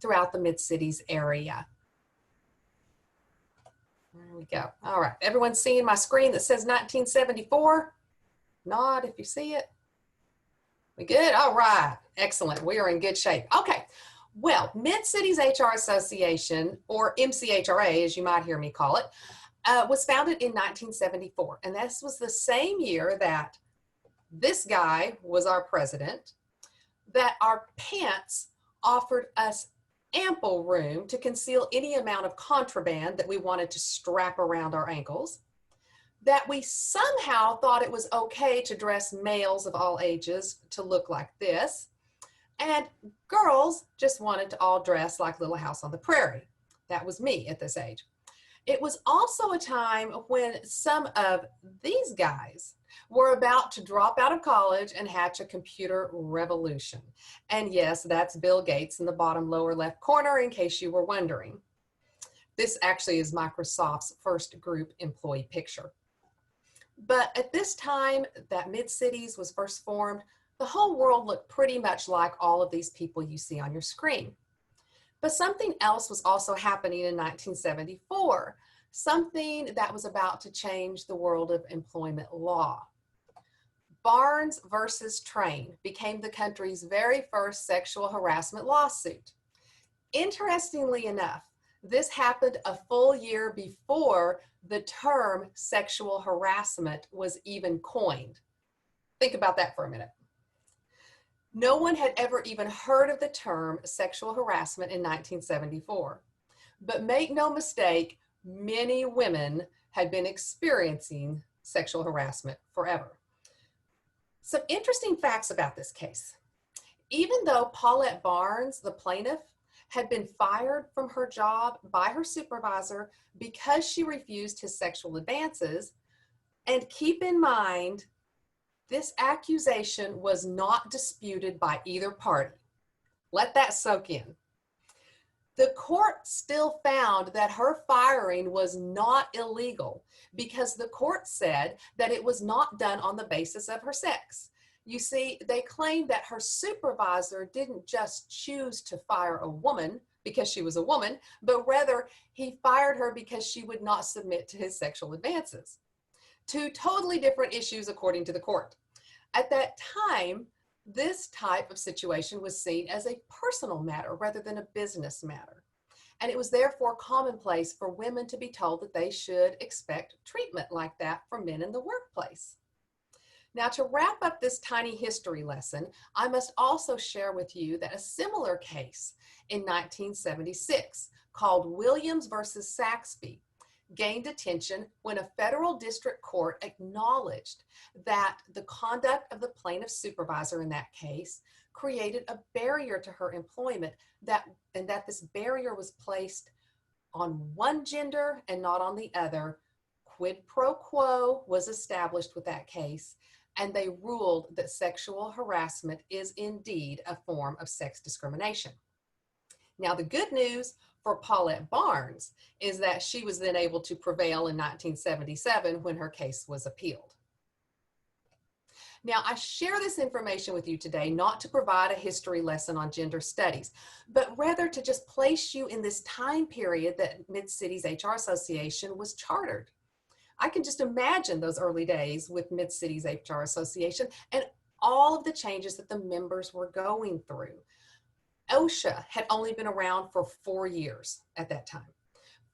throughout the Mid-Cities area. There we go. All right, everyone's seeing my screen that says 1974? Nod if you see it. We good? All right, excellent. We are in good shape. Okay, well, Mid-Cities HR Association, or MCHRA, as you might hear me call it, was founded in 1974. And this was the same year that this guy was our president, that our pants offered us ample room to conceal any amount of contraband that we wanted to strap around our ankles, that we somehow thought it was okay to dress males of all ages to look like this, and girls just wanted to all dress like Little House on the Prairie. That was me at this age. It was also a time when some of these guys were about to drop out of college and hatch a computer revolution. And yes, that's Bill Gates in the bottom lower left corner, in case you were wondering. This actually is Microsoft's first group employee picture. But at this time that Mid-Cities was first formed, the whole world looked pretty much like all of these people you see on your screen. But something else was also happening in 1974, something that was about to change the world of employment law. Barnes versus Train became the country's very first sexual harassment lawsuit. Interestingly enough, this happened a full year before the term sexual harassment was even coined. Think about that for a minute. No one had ever even heard of the term sexual harassment in 1974. But make no mistake, many women had been experiencing sexual harassment forever. Some interesting facts about this case. Even though Paulette Barnes, the plaintiff, had been fired from her job by her supervisor because she refused his sexual advances, and keep in mind, this accusation was not disputed by either party. Let that soak in. The court still found that her firing was not illegal because the court said that it was not done on the basis of her sex. You see, they claimed that her supervisor didn't just choose to fire a woman because she was a woman, but rather he fired her because she would not submit to his sexual advances. Two totally different issues according to the court. At that time, this type of situation was seen as a personal matter rather than a business matter. And it was therefore commonplace for women to be told that they should expect treatment like that from men in the workplace. Now, to wrap up this tiny history lesson, I must also share with you that a similar case in 1976 called Williams versus Saxby gained attention when a federal district court acknowledged that the conduct of the plaintiff's supervisor in that case created a barrier to her employment, and that this barrier was placed on one gender and not on the other. Quid pro quo was established with that case, and they ruled that sexual harassment is indeed a form of sex discrimination. Now, the good news for Paulette Barnes is that she was then able to prevail in 1977 when her case was appealed. Now, I share this information with you today not to provide a history lesson on gender studies, but rather to just place you in this time period that Mid-Cities HR Association was chartered. I can just imagine those early days with Mid-Cities HR Association and all of the changes that the members were going through. OSHA had only been around for 4 years at that time.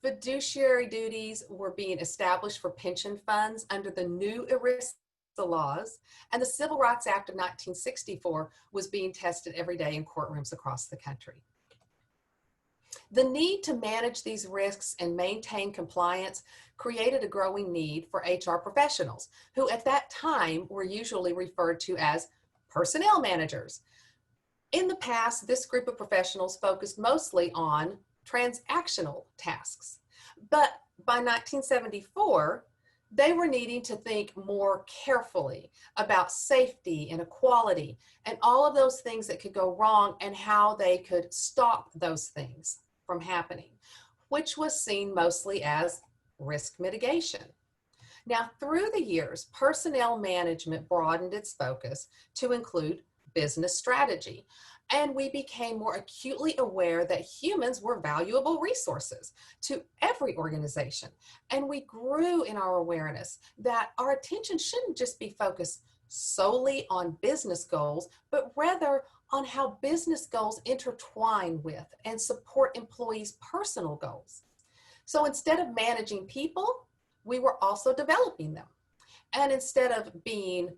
Fiduciary duties were being established for pension funds under the new ERISA laws, and the Civil Rights Act of 1964 was being tested every day in courtrooms across the country. The need to manage these risks and maintain compliance created a growing need for HR professionals, who at that time were usually referred to as personnel managers. In the past, this group of professionals focused mostly on transactional tasks. But by 1974, they were needing to think more carefully about safety and equality and all of those things that could go wrong and how they could stop those things from happening, which was seen mostly as risk mitigation. Now, through the years, personnel management broadened its focus to include business strategy. And we became more acutely aware that humans were valuable resources to every organization. And we grew in our awareness that our attention shouldn't just be focused solely on business goals, but rather on how business goals intertwine with and support employees' personal goals. So instead of managing people, we were also developing them. And instead of being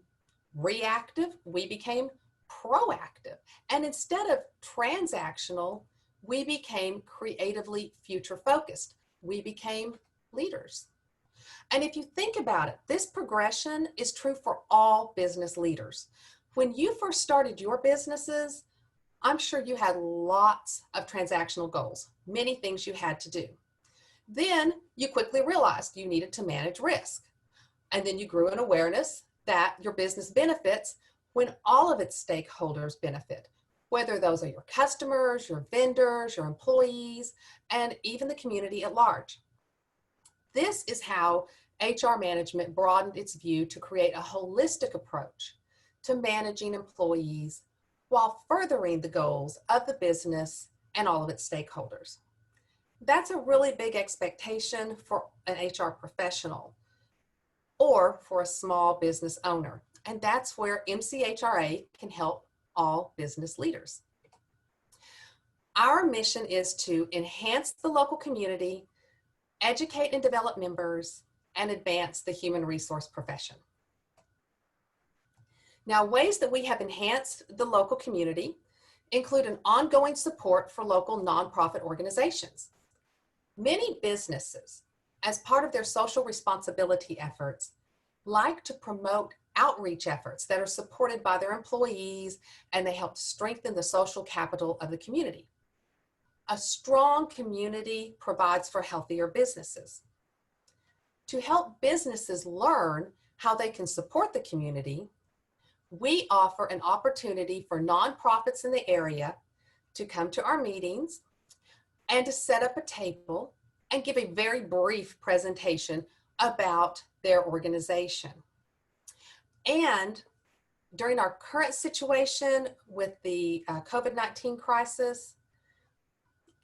reactive, we became proactive. And instead of transactional, we became creatively future focused. We became leaders. And if you think about it, this progression is true for all business leaders. When you first started your businesses, I'm sure you had lots of transactional goals, many things you had to do. Then you quickly realized you needed to manage risk. And then you grew an awareness that your business benefits when all of its stakeholders benefit, whether those are your customers, your vendors, your employees, and even the community at large. This is how HR management broadened its view to create a holistic approach to managing employees while furthering the goals of the business and all of its stakeholders. That's a really big expectation for an HR professional or for a small business owner. And that's where MCHRA can help all business leaders. Our mission is to enhance the local community, educate and develop members, and advance the human resource profession. Now, ways that we have enhanced the local community include an ongoing support for local nonprofit organizations. Many businesses, as part of their social responsibility efforts, like to promote outreach efforts that are supported by their employees, and they help strengthen the social capital of the community. A strong community provides for healthier businesses. To help businesses learn how they can support the community, we offer an opportunity for nonprofits in the area to come to our meetings and to set up a table and give a very brief presentation about their organization. And during our current situation with the COVID-19 crisis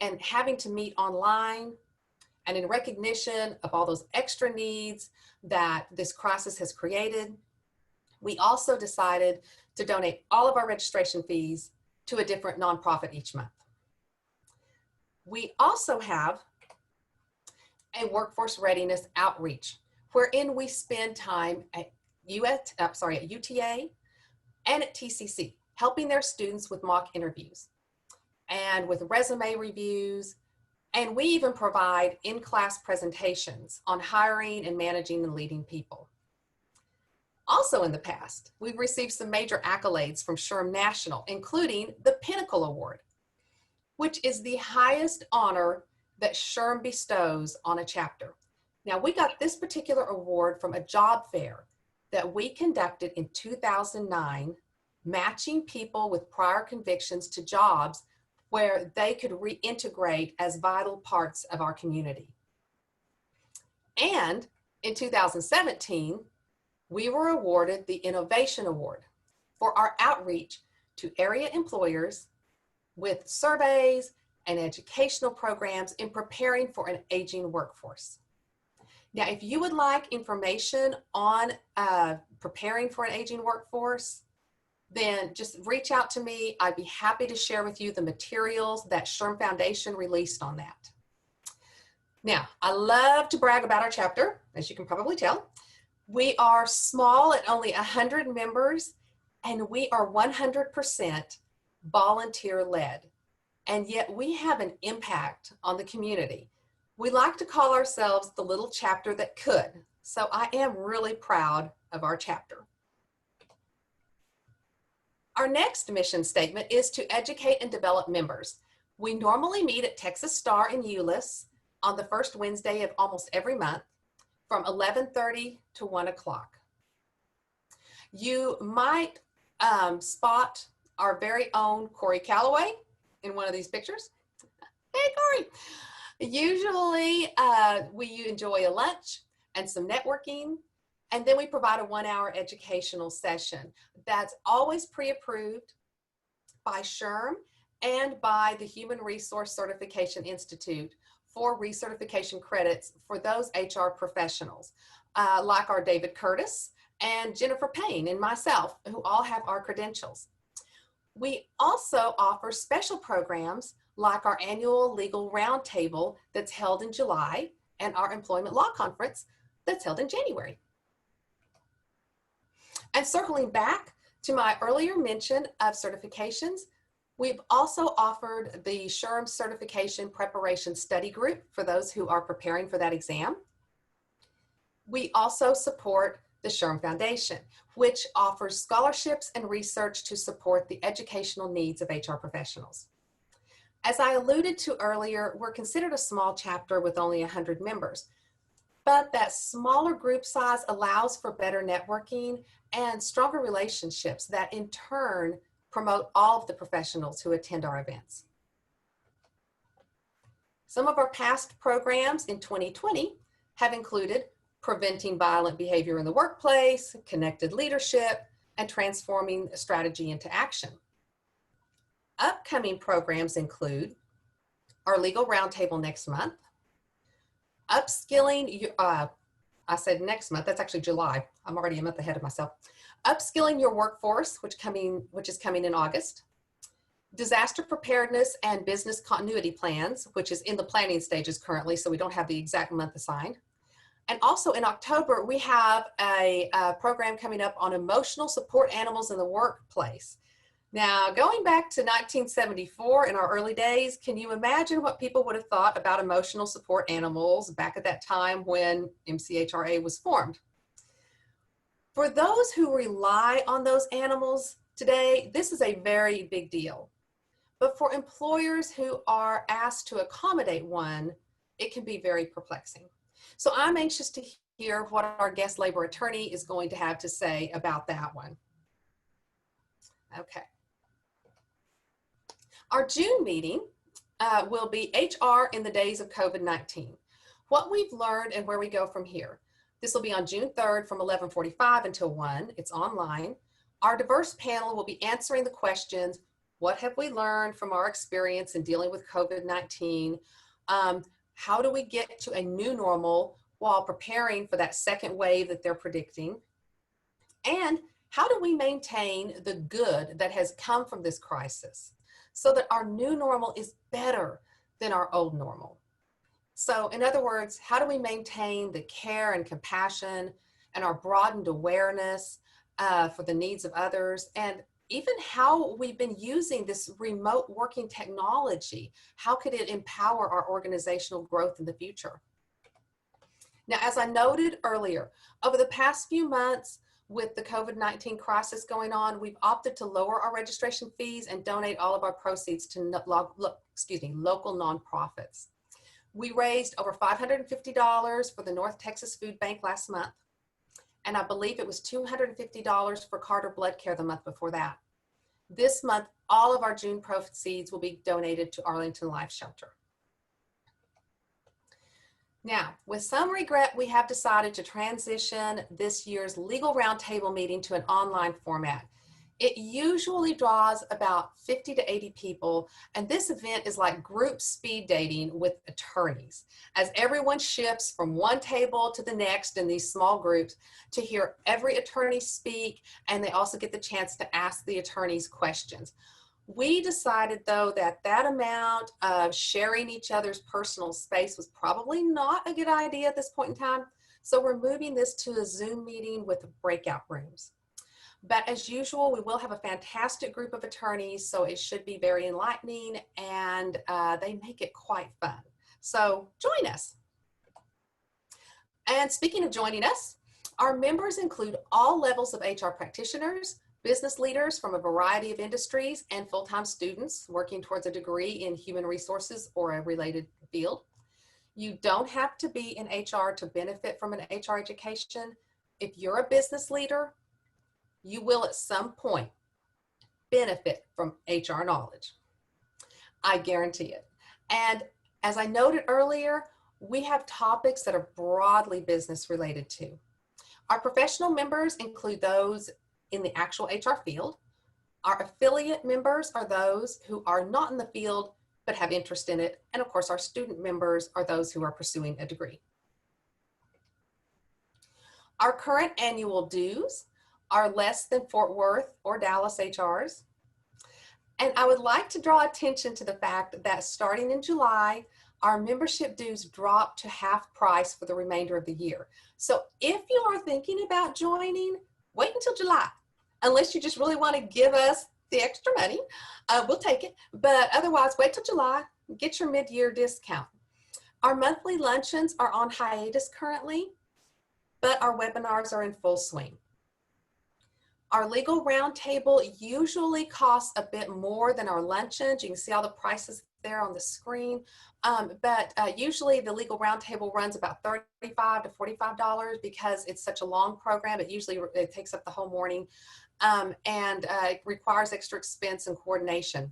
and having to meet online, and in recognition of all those extra needs that this crisis has created, we also decided to donate all of our registration fees to a different nonprofit each month. We also have a workforce readiness outreach, wherein we spend time at UTA and at TCC, helping their students with mock interviews and with resume reviews. And we even provide in-class presentations on hiring and managing and leading people. Also in the past, we've received some major accolades from SHRM National, including the Pinnacle Award, which is the highest honor that SHRM bestows on a chapter. Now, we got this particular award from a job fair that we conducted in 2009, matching people with prior convictions to jobs where they could reintegrate as vital parts of our community. And in 2017, we were awarded the Innovation Award for our outreach to area employers with surveys and educational programs in preparing for an aging workforce. Now, if you would like information on preparing for an aging workforce, then just reach out to me. I'd be happy to share with you the materials that SHRM Foundation released on that. Now, I love to brag about our chapter, as you can probably tell. We are small at only 100 members, and we are 100% volunteer-led. And yet we have an impact on the community. We like to call ourselves the little chapter that could. So I am really proud of our chapter. Our next mission statement is to educate and develop members. We normally meet at Texas Star in Euless on the first Wednesday of almost every month from 11:30 to 1 o'clock. You might spot our very own Corey Calloway in one of these pictures. Hey, Corey. Usually we enjoy a lunch and some networking, and then we provide a 1-hour educational session that's always pre-approved. by SHRM and by the Human Resource Certification Institute for recertification credits for those HR professionals, like our David Curtis and Jennifer Payne and myself, who all have our credentials. We also offer special programs like our annual legal roundtable that's held in July and our employment law conference that's held in January. And circling back to my earlier mention of certifications, we've also offered the SHRM Certification Preparation Study Group for those who are preparing for that exam. We also support the SHRM Foundation, which offers scholarships and research to support the educational needs of HR professionals. As I alluded to earlier, we're considered a small chapter with only 100 members, but that smaller group size allows for better networking and stronger relationships that in turn promote all of the professionals who attend our events. Some of our past programs in 2020 have included Preventing Violent Behavior in the Workplace, Connected Leadership, and Transforming Strategy into Action. Upcoming programs include our Legal Roundtable next month, Upskilling, I said next month, that's actually July. I'm already a month ahead of myself. Upskilling Your Workforce, which is coming in August. Disaster Preparedness and Business Continuity Plans, which is in the planning stages currently, so we don't have the exact month assigned. And also in October, we have a program coming up on emotional support animals in the workplace. Now, going back to 1974 in our early days, can you imagine what people would have thought about emotional support animals back at that time when MCHRA was formed? For those who rely on those animals today, this is a very big deal. But for employers who are asked to accommodate one, it can be very perplexing. So I'm anxious to hear what our guest labor attorney is going to have to say about that one. Okay. Our June meeting will be HR in the days of COVID-19. What we've learned and where we go from here. This will be on June 3rd from 11:45 until 1. It's online. Our diverse panel will be answering the questions, what have we learned from our experience in dealing with COVID-19? How do we get to a new normal while preparing for that second wave that they're predicting? And how do we maintain the good that has come from this crisis so that our new normal is better than our old normal? So in other words, how do we maintain the care and compassion and our broadened awareness for the needs of others, and even how we've been using this remote working technology? How could it empower our organizational growth in the future? Now, as I noted earlier, over the past few months with the COVID-19 crisis going on, we've opted to lower our registration fees and donate all of our proceeds to local nonprofits. We raised over $550 for the North Texas Food Bank last month, and I believe it was $250 for Carter Blood Care the month before that. This month, all of our June proceeds will be donated to Arlington Life Shelter. Now, with some regret, we have decided to transition this year's Legal Roundtable meeting to an online format. It usually draws about 50 to 80 people, and this event is like group speed dating with attorneys, as everyone shifts from one table to the next in these small groups to hear every attorney speak, and they also get the chance to ask the attorneys questions. We decided, though, that that amount of sharing each other's personal space was probably not a good idea at this point in time, so we're moving this to a Zoom meeting with breakout rooms. But as usual, we will have a fantastic group of attorneys, so it should be very enlightening, and they make it quite fun. So join us. And speaking of joining us, our members include all levels of HR practitioners, business leaders from a variety of industries, and full-time students working towards a degree in human resources or a related field. You don't have to be in HR to benefit from an HR education. If you're a business leader, you will at some point benefit from HR knowledge. I guarantee it. And as I noted earlier, we have topics that are broadly business related too. Our professional members include those in the actual HR field, Our affiliate members are those who are not in the field but have interest in it. And of course, our student members are those who are pursuing a degree. Our current annual dues are less than Fort Worth or Dallas HRs. And I would like to draw attention to the fact that starting in July, our membership dues drop to half price for the remainder of the year. So if you are thinking about joining, wait until July. Unless you just really want to give us the extra money, we'll take it. But otherwise, wait till July, get your mid-year discount. Our monthly luncheons are on hiatus currently, but our webinars are in full swing. Our legal roundtable usually costs a bit more than our luncheons. You can see all the prices there on the screen. But usually the legal roundtable runs about $35 to $45 because it's such a long program. It takes up the whole morning and it requires extra expense and coordination.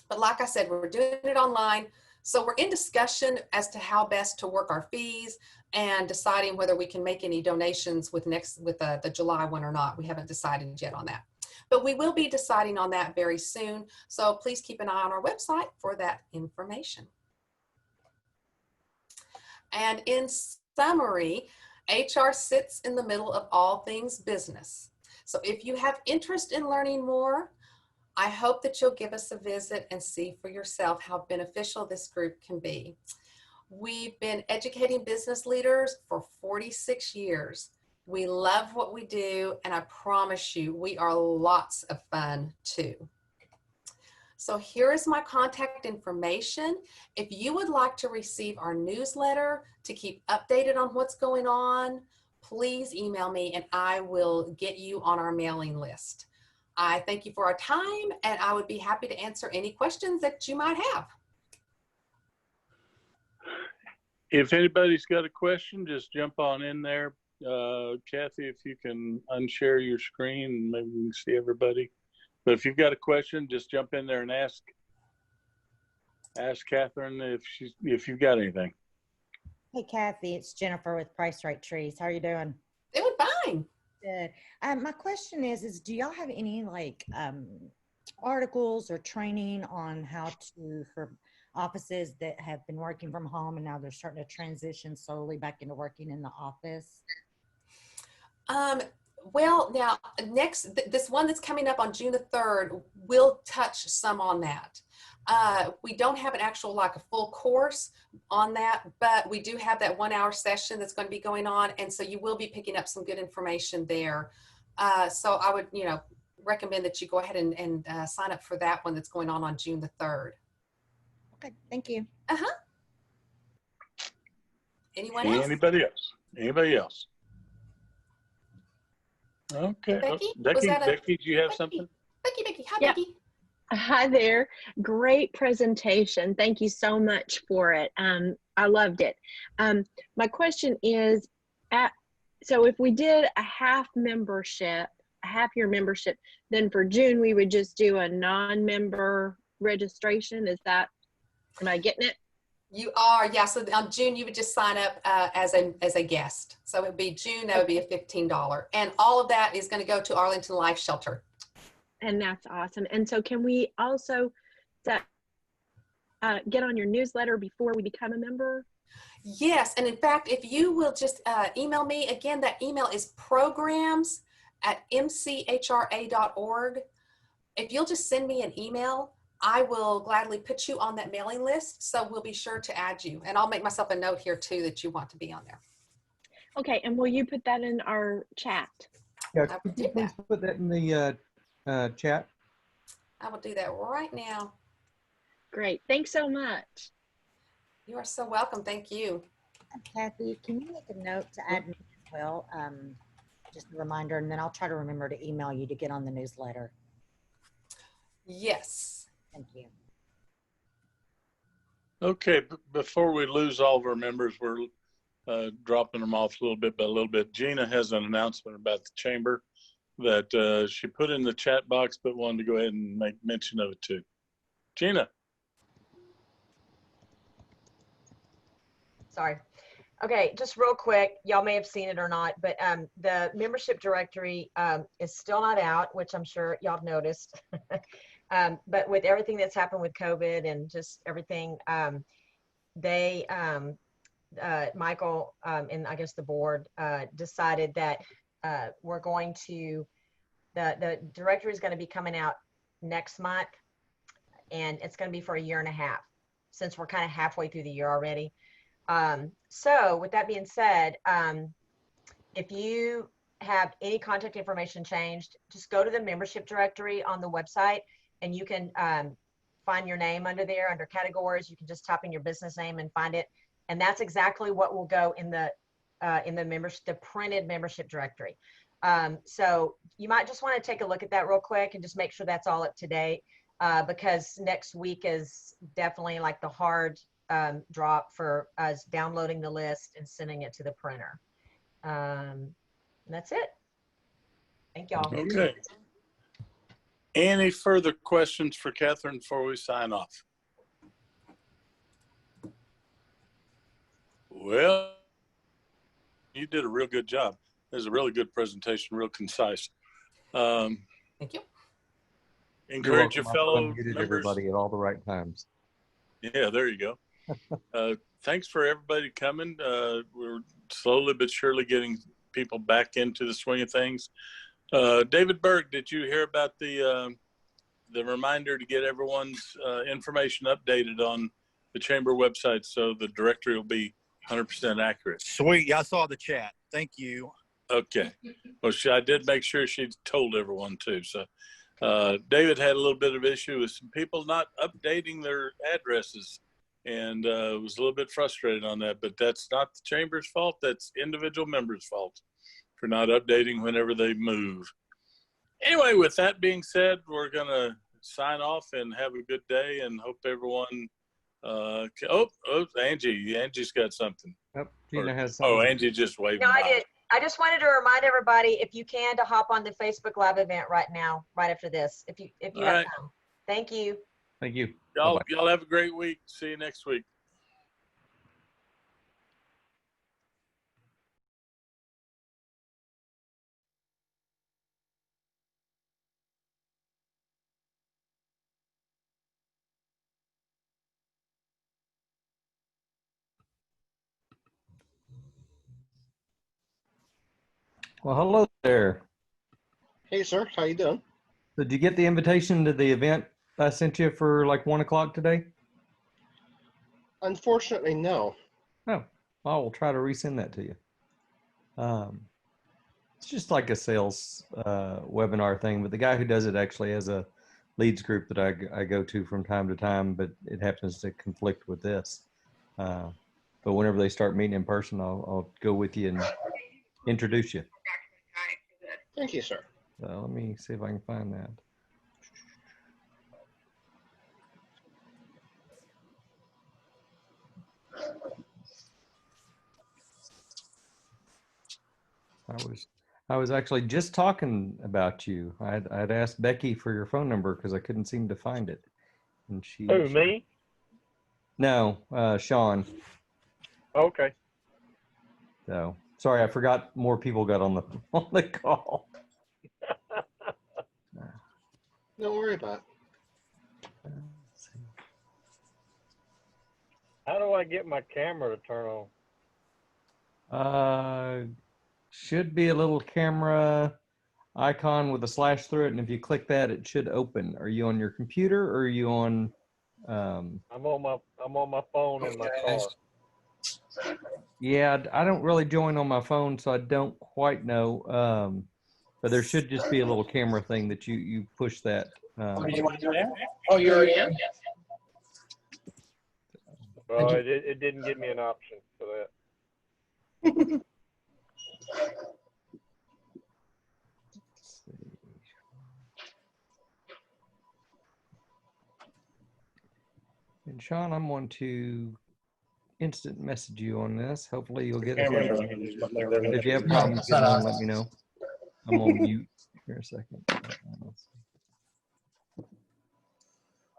But like I said, we're doing it online. So we're in discussion as to how best to work our fees and deciding whether we can make any donations with the July one or not. We haven't decided yet on that. But we will be deciding on that very soon. So please keep an eye on our website for that information. And in summary, HR sits in the middle of all things business. So if you have interest in learning more, I hope that you'll give us a visit and see for yourself how beneficial this group can be. We've been educating business leaders for 46 years. We love what we do, and I promise you, we are lots of fun too. So here is my contact information. If you would like to receive our newsletter to keep updated on what's going on, please email me and I will get you on our mailing list. I thank you for our time, and I would be happy to answer any questions that you might have. If anybody's got a question, just jump on in there. Kathy, if you can unshare your screen, maybe we can see everybody. But if you've got a question, just jump in there and ask Catherine if you've got anything. Hey, Kathy, it's Jennifer with Price Right Trees. How are you doing? Doing fine. Good. My question is do y'all have any articles or training on how to, for offices that have been working from home and now they're starting to transition slowly back into working in the office? Well, now this one that's coming up on June the 3rd will touch some on that. We don't have an actual a full course on that, but we do have that 1 hour session that's going to be going on. And so you will be picking up some good information there. So I would, recommend that you go ahead and sign up for that one that's going on June the 3rd. Okay, thank you. Anyone else? Anybody else? Okay. Becky, do you have something? Becky. Hi, Yeah. Becky. Hi there. Great presentation. Thank you so much for it. I loved it. My question is, so if we did a half year membership, then for June we would just do a non-member registration. Am I getting it? You are, yeah. So on June, you would just sign up as a guest. So it would be June, that would be a $15. And all of that is going to go to Arlington Life Shelter. And that's awesome. And so can we also get on your newsletter before we become a member? Yes. And in fact, if you will just email me, again, that email is programs@mchra.org. If you'll just send me an email, I will gladly put you on that mailing list. So we'll be sure to add you. And I'll make myself a note here too that you want to be on there. Okay. And will you put that in our chat? Yeah, could you please put that in the chat? I will do that right now. Great. Thanks so much. You are so welcome. Thank you. Kathy, can you make a note to add me as well? Just a reminder, and then I'll try to remember to email you to get on the newsletter. Yes. Thank you. Okay, before we lose all of our members, we're dropping them off little bit by little bit. Gina has an announcement about the chamber that she put in the chat box, but wanted to go ahead and make mention of it too. Gina. Sorry. Okay, just real quick, y'all may have seen it or not, but the membership directory is still not out, which I'm sure y'all have noticed. But with everything that's happened with COVID and just everything, they, Michael and I guess the board decided that we're going to, the directory is going to be coming out next month, and it's going to be for 1.5 years, since we're kind of halfway through the year already. So with that being said, if you have any contact information changed, just go to the membership directory on the website, and you can find your name under there, under categories. You can just type in your business name and find it. And that's exactly what will go in the membership, the printed membership directory. So you might just want to take a look at that real quick and just make sure that's all up to date, because next week is definitely like the hard drop for us downloading the list and sending it to the printer. And that's it. Thank y'all. Okay. Any further questions for Catherine before we sign off? Well, you did a real good job. It was a really good presentation, real concise. Thank you. Encourage your fellow Muted members. everybody at all the right times. Yeah, there you go. Thanks for everybody coming. We're slowly but surely getting people back into the swing of things. David Berg, did you hear about the reminder to get everyone's information updated on the chamber website so the directory will be 100% accurate? Sweet. Yeah, I saw the chat. Thank you. Okay. Well, I did make sure she told everyone too. So David had a little bit of issue with some people not updating their addresses, and was a little bit frustrated on that, but that's not the chamber's fault. That's individual members' fault for not updating whenever they move. Anyway, with that being said, we're going to sign off and have a good day and hope everyone, Angie's got something. Yep, Gina has something. Oh, Angie just waved. No, I did. I just wanted to remind everybody, if you can, to hop on the Facebook Live event right now, right after this, if you have right. time. Thank you. Thank you. Y'all have a great week. See you next week. Well, hello there. Hey, sir. How you doing? Did you get the invitation to the event I sent you for like 1 o'clock today? Unfortunately, no. Oh, I will try to resend that to you. It's just like a sales webinar thing, but the guy who does it actually has a leads group that I go to from time to time, but it happens to conflict with this. But whenever they start meeting in person, I'll go with you and introduce you. Thank you, sir. So let me see if I can find that. I was actually just talking about you. I'd asked Becky for your phone number because I couldn't seem to find it, and she. Who, me? No, Sean. Okay. So sorry, I forgot more people got on the call. Don't worry about it. How do I get my camera to turn on? Should be a little camera icon with a slash through it, and if you click that, it should open. Are you on your computer or are you on? I'm on my phone in my car. Yeah, I don't really join on my phone, so I don't quite know. But there should just be a little camera thing that you push that. Do you want to do it? Oh, you're already in? Well, it didn't give me an option for that. And Sean, I'm going to instant message you on this. Hopefully you'll get it. If you have problems getting on, let me know. I'm on mute here a second.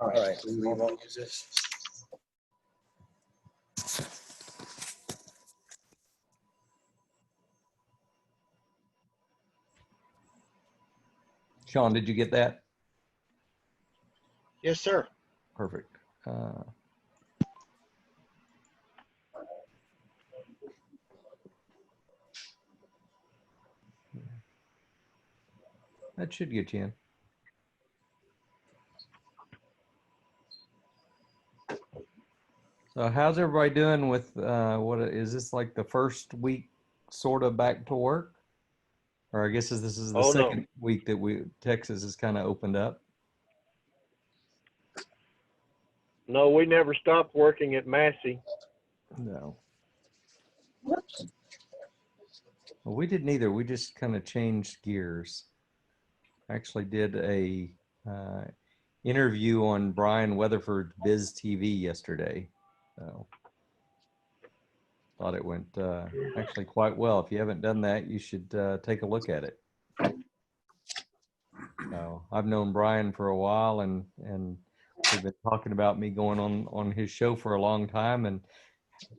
All right. We won't use this. Sean, did you get that? Yes, sir. Perfect. That should get you in. So how's everybody doing with what is this, like the first week sort of back to work? Or I guess this is the second week that Texas has kind of opened up. No, we never stopped working at Massey. No. Well, we didn't either. We just kind of changed gears. Actually did a interview on Brian Weatherford's Biz TV yesterday. So thought it went actually quite well. If you haven't done that, you should take a look at it. So I've known Brian for a while, and we've been talking about me going on his show for a long time, and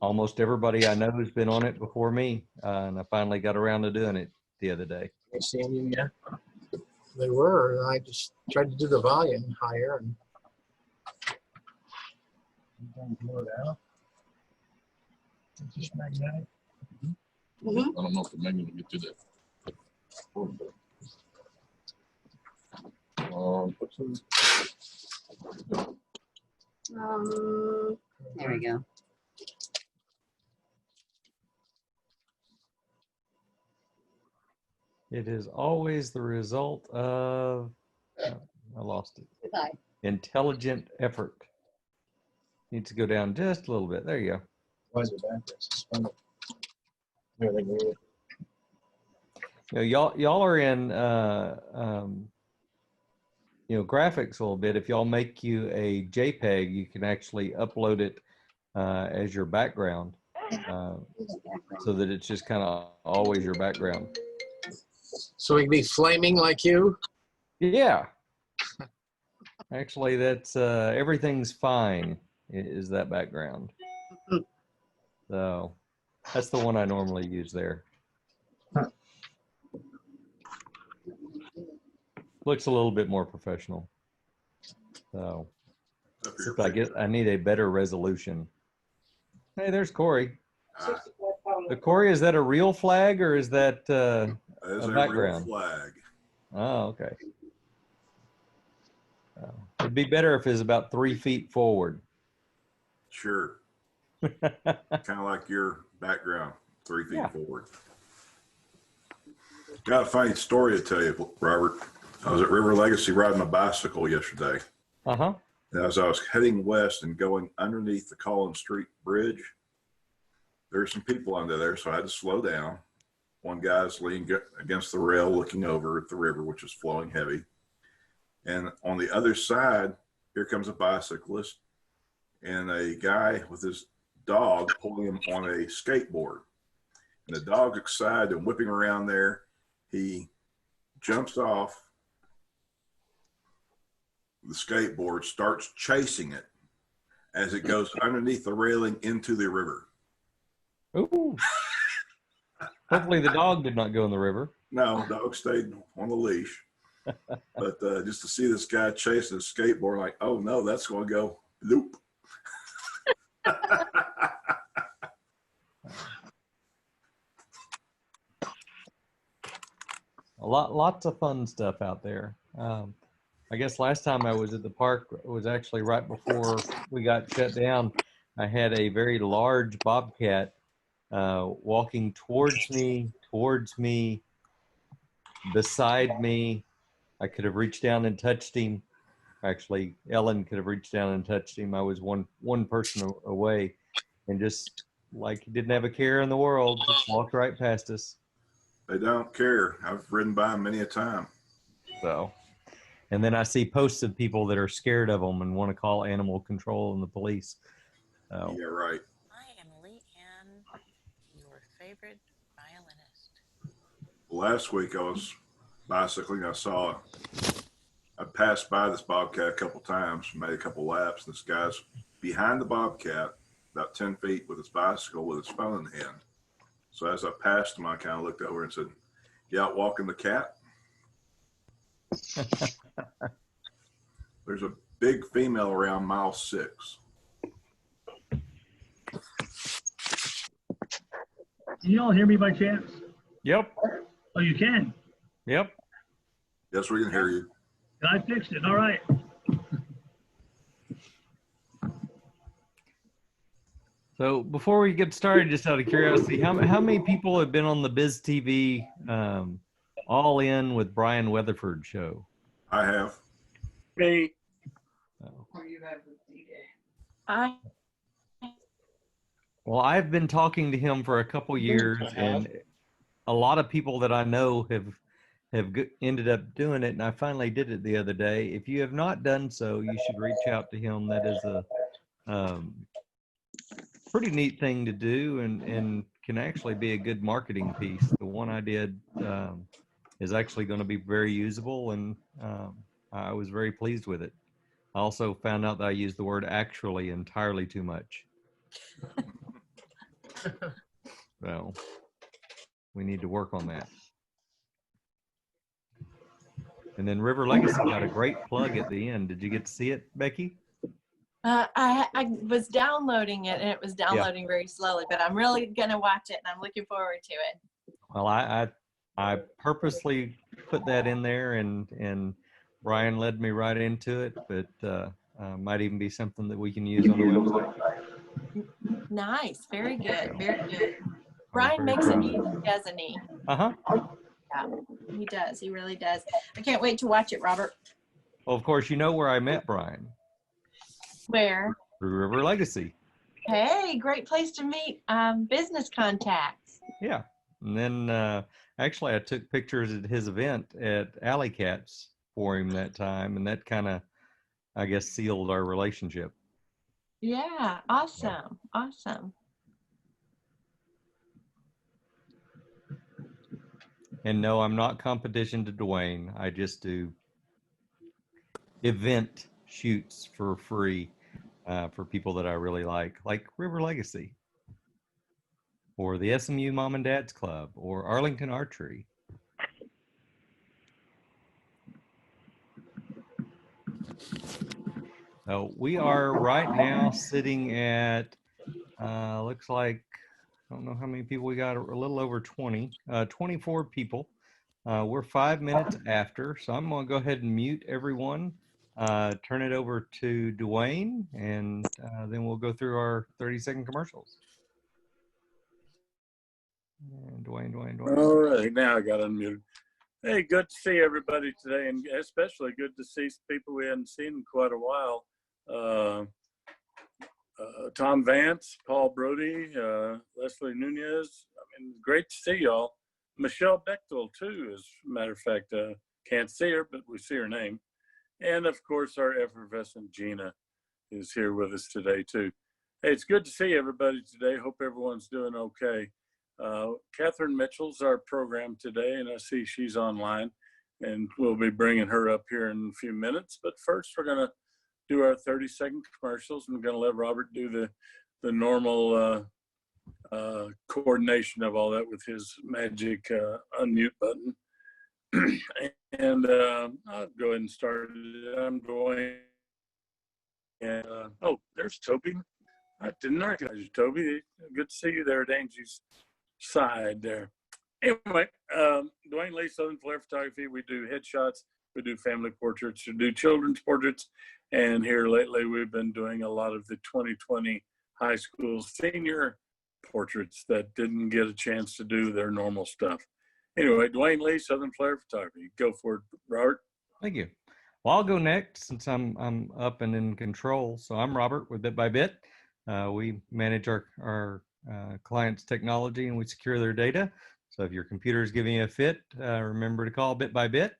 almost everybody I know has been on it before me, and I finally got around to doing it the other day. I seeing you yet? They were. I just tried to do the volume higher and blow it out. It's just magnetic. I don't know if the magnet will get to that. There we go. It is always the result of, oh, I lost it. Goodbye. Intelligent effort. Needs to go down just a little bit. There you go. Why is it backwards? Everything weird. Y'all are in graphics a little bit. If y'all make you a JPEG, you can actually upload it as your background, so that it's just kind of always your background. So we can be flaming like you? Yeah. Actually, that's everything's fine is that background. So that's the one I normally use there. Looks a little bit more professional. So I guess I need a better resolution. Hey, there's Corey. Corey, is that a real flag or is that a background? Real flag. Oh, okay. It'd be better if it's about 3 feet forward. Sure. Kind of like your background, 3 feet forward. Got a funny story to tell you, Robert. I was at River Legacy riding a bicycle yesterday. Uh-huh. And as I was heading west and going underneath the Collins Street Bridge, there's some people under there, so I had to slow down. One guy's leaning against the rail looking over at the river, which is flowing heavy. And on the other side, here comes a bicyclist and a guy with his dog pulling him on a skateboard. And the dog's excited and whipping around there. He jumps off the skateboard, starts chasing it as it goes underneath the railing into the river. Ooh. Hopefully the dog did not go in the river. No, dog stayed on the leash. But just to see this guy chasing a skateboard, like, oh no, that's going to go loop. Lots of fun stuff out there. I guess last time I was at the park was actually right before we got shut down. I had a very large bobcat walking towards me, beside me. I could have reached down and touched him. Actually, Ellen could have reached down and touched him. I was one person away, and just like he didn't have a care in the world, just walked right past us. They don't care. I've ridden by them many a time. So, and then I see posts of people that are scared of them and want to call animal control and the police. So. Yeah, right. I am Lee Ann, your favorite violinist. Last week I was bicycling. I passed by this bobcat a couple times, made a couple laps. This guy's behind the bobcat, about 10 feet with his bicycle with his phone in hand. So as I passed him, I kind of looked over and said, "You out walking the cat?" There's a big female around mile 6. Can you all hear me by chance? Yep. Oh, you can? Yep. Yes, we can hear you. I fixed it. All right. So before we get started, just out of curiosity, how many people have been on the Biz TV All In with Brian Weatherford show? I have. Me. Well, I've been talking to him for a couple years, and a lot of people that I know have ended up doing it, and I finally did it the other day. If you have not done so, you should reach out to him. That is a pretty neat thing to do, and can actually be a good marketing piece. The one I did is actually going to be very usable, and I was very pleased with it. I also found out that I used the word actually entirely too much. So we need to work on that. And then River Legacy got a great plug at the end. Did you get to see it, Becky? I was downloading it, and it was downloading very slowly, but I'm really going to watch it, and I'm looking forward to it. Well, I purposely put that in there, and Brian led me right into it, but might even be something that we can use on the website. Nice. Very good. Very good. Brian makes it easy, doesn't he? Uh-huh. Yeah, he does. He really does. I can't wait to watch it, Robert. Well, of course, you know where I met Brian. Where? Through River Legacy. Hey, great place to meet business contacts. Yeah. And then actually I took pictures at his event at Alley Cats for him that time, and that kind of, I guess, sealed our relationship. Yeah, awesome. Awesome. And no, I'm not competition to Dwayne. I just do event shoots for free for people that I really like River Legacy, or the SMU Mom and Dad's Club, or Arlington Archery. So we are right now sitting at, looks like, I don't know how many people we got, a little over 20, 24 people. We're 5 minutes after, so I'm going to go ahead and mute everyone, turn it over to Dwayne, and then we'll go through our 30-second commercials. And Dwayne. All right, now I got unmuted. Hey, good to see everybody today, and especially good to see people we hadn't seen in quite a while. Tom Vance, Paul Brody, Leslie Nunez. I mean, great to see y'all. Michelle Bechtel, too, as a matter of fact. Can't see her, but we see her name. And, of course, our effervescent Gina is here with us today, too. Hey, it's good to see everybody today. Hope everyone's doing okay. Catherine Mitchell's our program today, and I see she's online, and we'll be bringing her up here in a few minutes. But first, we're going to do our 30-second commercials, and we're going to let Robert do the normal coordination of all that with his magic unmute button. And I'll go ahead and start it. I'm going. And oh, there's Toby. I didn't recognize you, Toby. Good to see you there at Angie's side there. Anyway, Dwayne Lee, Southern Flair Photography. We do headshots, we do family portraits, we do children's portraits, and here lately we've been doing a lot of the 2020 high school senior portraits that didn't get a chance to do their normal stuff. Anyway, Dwayne Lee, Southern Flair Photography. Go for it, Robert. Thank you. Well, I'll go next since I'm up and in control. So I'm Robert with Bit by Bit. We manage our clients' technology, and we secure their data. So if your computer is giving you a fit, remember to call Bit by Bit.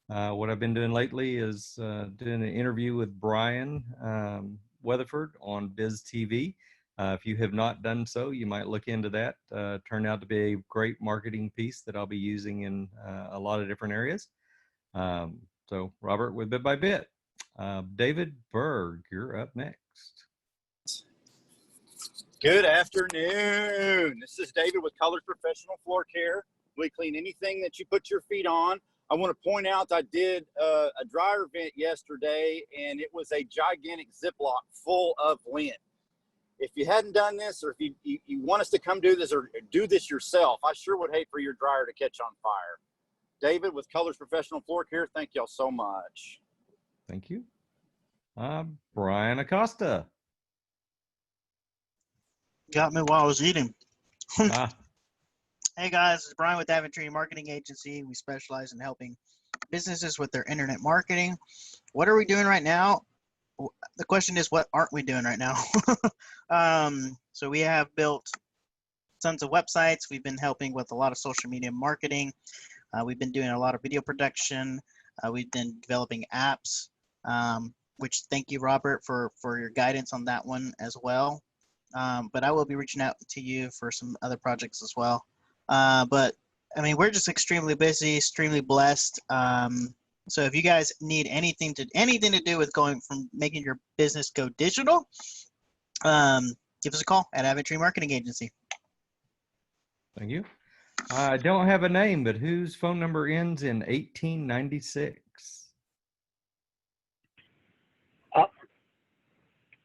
What I've been doing lately is doing an interview with Brian Weatherford on Biz TV. If you have not done so, you might look into that. Turned out to be a great marketing piece that I'll be using in a lot of different areas. So Robert with Bit by Bit. David Berg, you're up next. Good afternoon. This is David with Colored Professional Floor Care. We clean anything that you put your feet on. I want to point out I did a dryer vent yesterday, and it was a gigantic Ziploc full of lint. If you hadn't done this, or if you want us to come do this or do this yourself, I sure would hate for your dryer to catch on fire. David with Colors Professional Floor Care, thank y'all so much. Thank you. Brian Acosta. Got me while I was eating. Ah, Hey guys, it's Brian with Aventry Marketing Agency. We specialize in helping businesses with their internet marketing. What are we doing right now? The question is, what aren't we doing right now? So we have built tons of websites. We've been helping with a lot of social media marketing. We've been doing a lot of video production. We've been developing apps, which thank you, Robert, for your guidance on that one as well. But I will be reaching out to you for some other projects as well. But I mean, we're just extremely busy, extremely blessed. So if you guys need anything to do with going from making your business go digital, give us a call at Aventry Marketing Agency. thank you. I don't have a name, but whose phone number ends in 1896?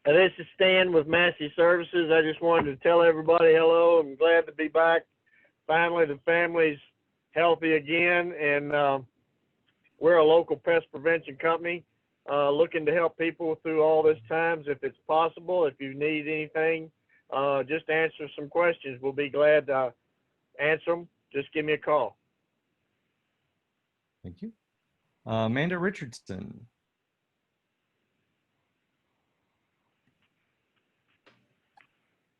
This is Stan with Massey Services. I just wanted to tell everybody hello. I'm glad to be back. Finally, the family's healthy again, and we're a local pest prevention company looking to help people through all this times if it's possible. If you need anything, just answer some questions. We'll be glad to answer them. Just give me a call. Thank you. Amanda Richardson.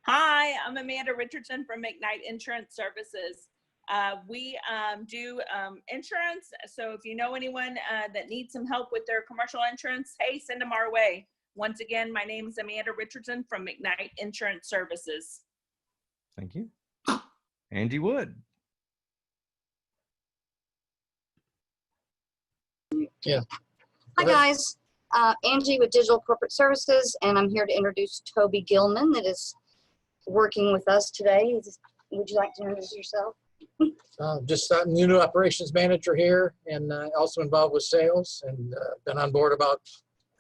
Hi, I'm Amanda Richardson from McKnight Insurance Services. We do insurance, so if you know anyone that needs some help with their commercial insurance, hey, send them our way. Once again, my name is Amanda Richardson from McKnight Insurance Services. Thank you. Angie Wood. Yeah. Hi guys, Angie with Digital Corporate Services, and I'm here to introduce Toby Gilman that is working with us today. Would you like to introduce yourself? Just new operations manager here, and also involved with sales, and been on board about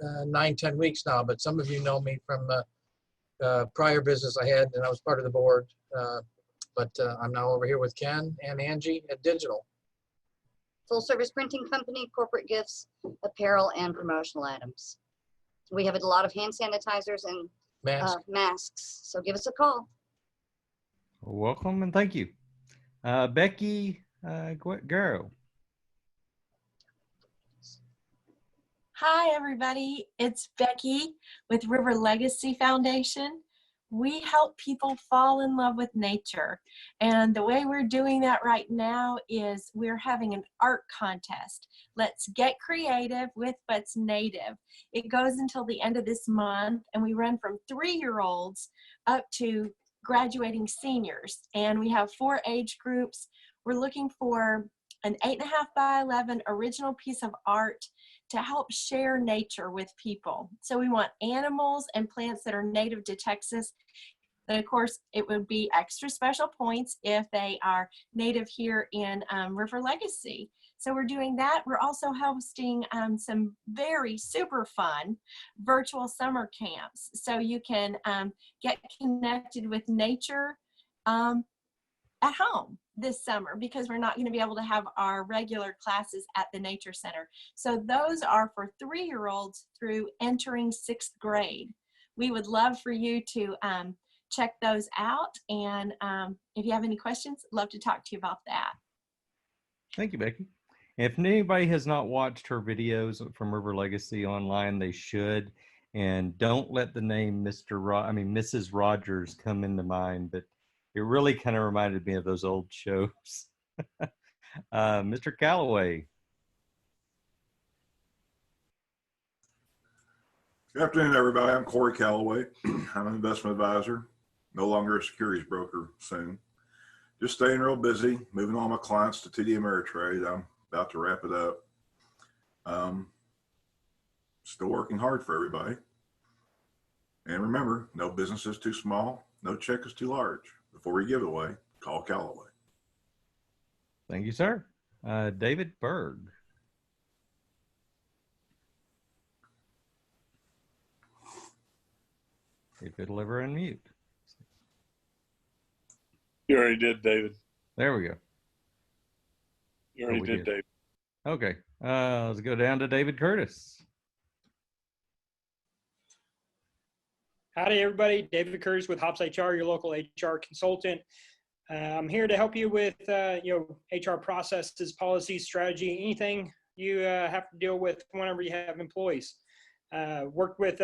9-10 weeks now, but some of you know me from prior business I had, and I was part of the board, but I'm now over here with Ken and Angie at Digital. Full service printing company, corporate gifts, apparel, and promotional items. We have a lot of hand sanitizers and masks, so give us a call. Welcome and thank you. Becky Guerrero. Hi, everybody. It's Becky with River Legacy Foundation. We help people fall in love with nature. And the way we're doing that right now is we're having an art contest. Let's get creative with what's native. It goes until the end of this month, and we run from 3-year-olds up to graduating seniors. And we have 4 age groups. We're looking for an 8.5 by 11 original piece of art to help share nature with people. So we want animals and plants that are native to Texas. Then of course it would be extra special points if they are native here in River Legacy. So we're doing that. We're also hosting some very super fun virtual summer camps. So you can get connected with nature at home this summer, because we're not going to be able to have our regular classes at the Nature Center. So those are for 3-year-olds through entering 6th grade. We would love for you to check those out. And if you have any questions, I'd love to talk to you about that. Thank you, Becky. If anybody has not watched her videos from River Legacy online, they should. And don't let the name Mrs. Rogers come into mind, but it really kind of reminded me of those old shows. Mr. Calloway. Good afternoon, everybody. I'm Corey Calloway. I'm an investment advisor, no longer a securities broker soon. Just staying real busy, moving all my clients to TD Ameritrade. I'm about to wrap it up. Still working hard for everybody. And remember, no business is too small, no check is too large. Before we give it away, call Callaway. Thank you, sir. David Berg. If it'll ever unmute. You already did, David. There we go. You already we did, David. Okay. Let's go down to David Curtis. Howdy, everybody. David Curtis with Hops HR, your local HR consultant. I'm here to help you with HR processes, policies, strategy, anything you have to deal with whenever you have employees. Worked with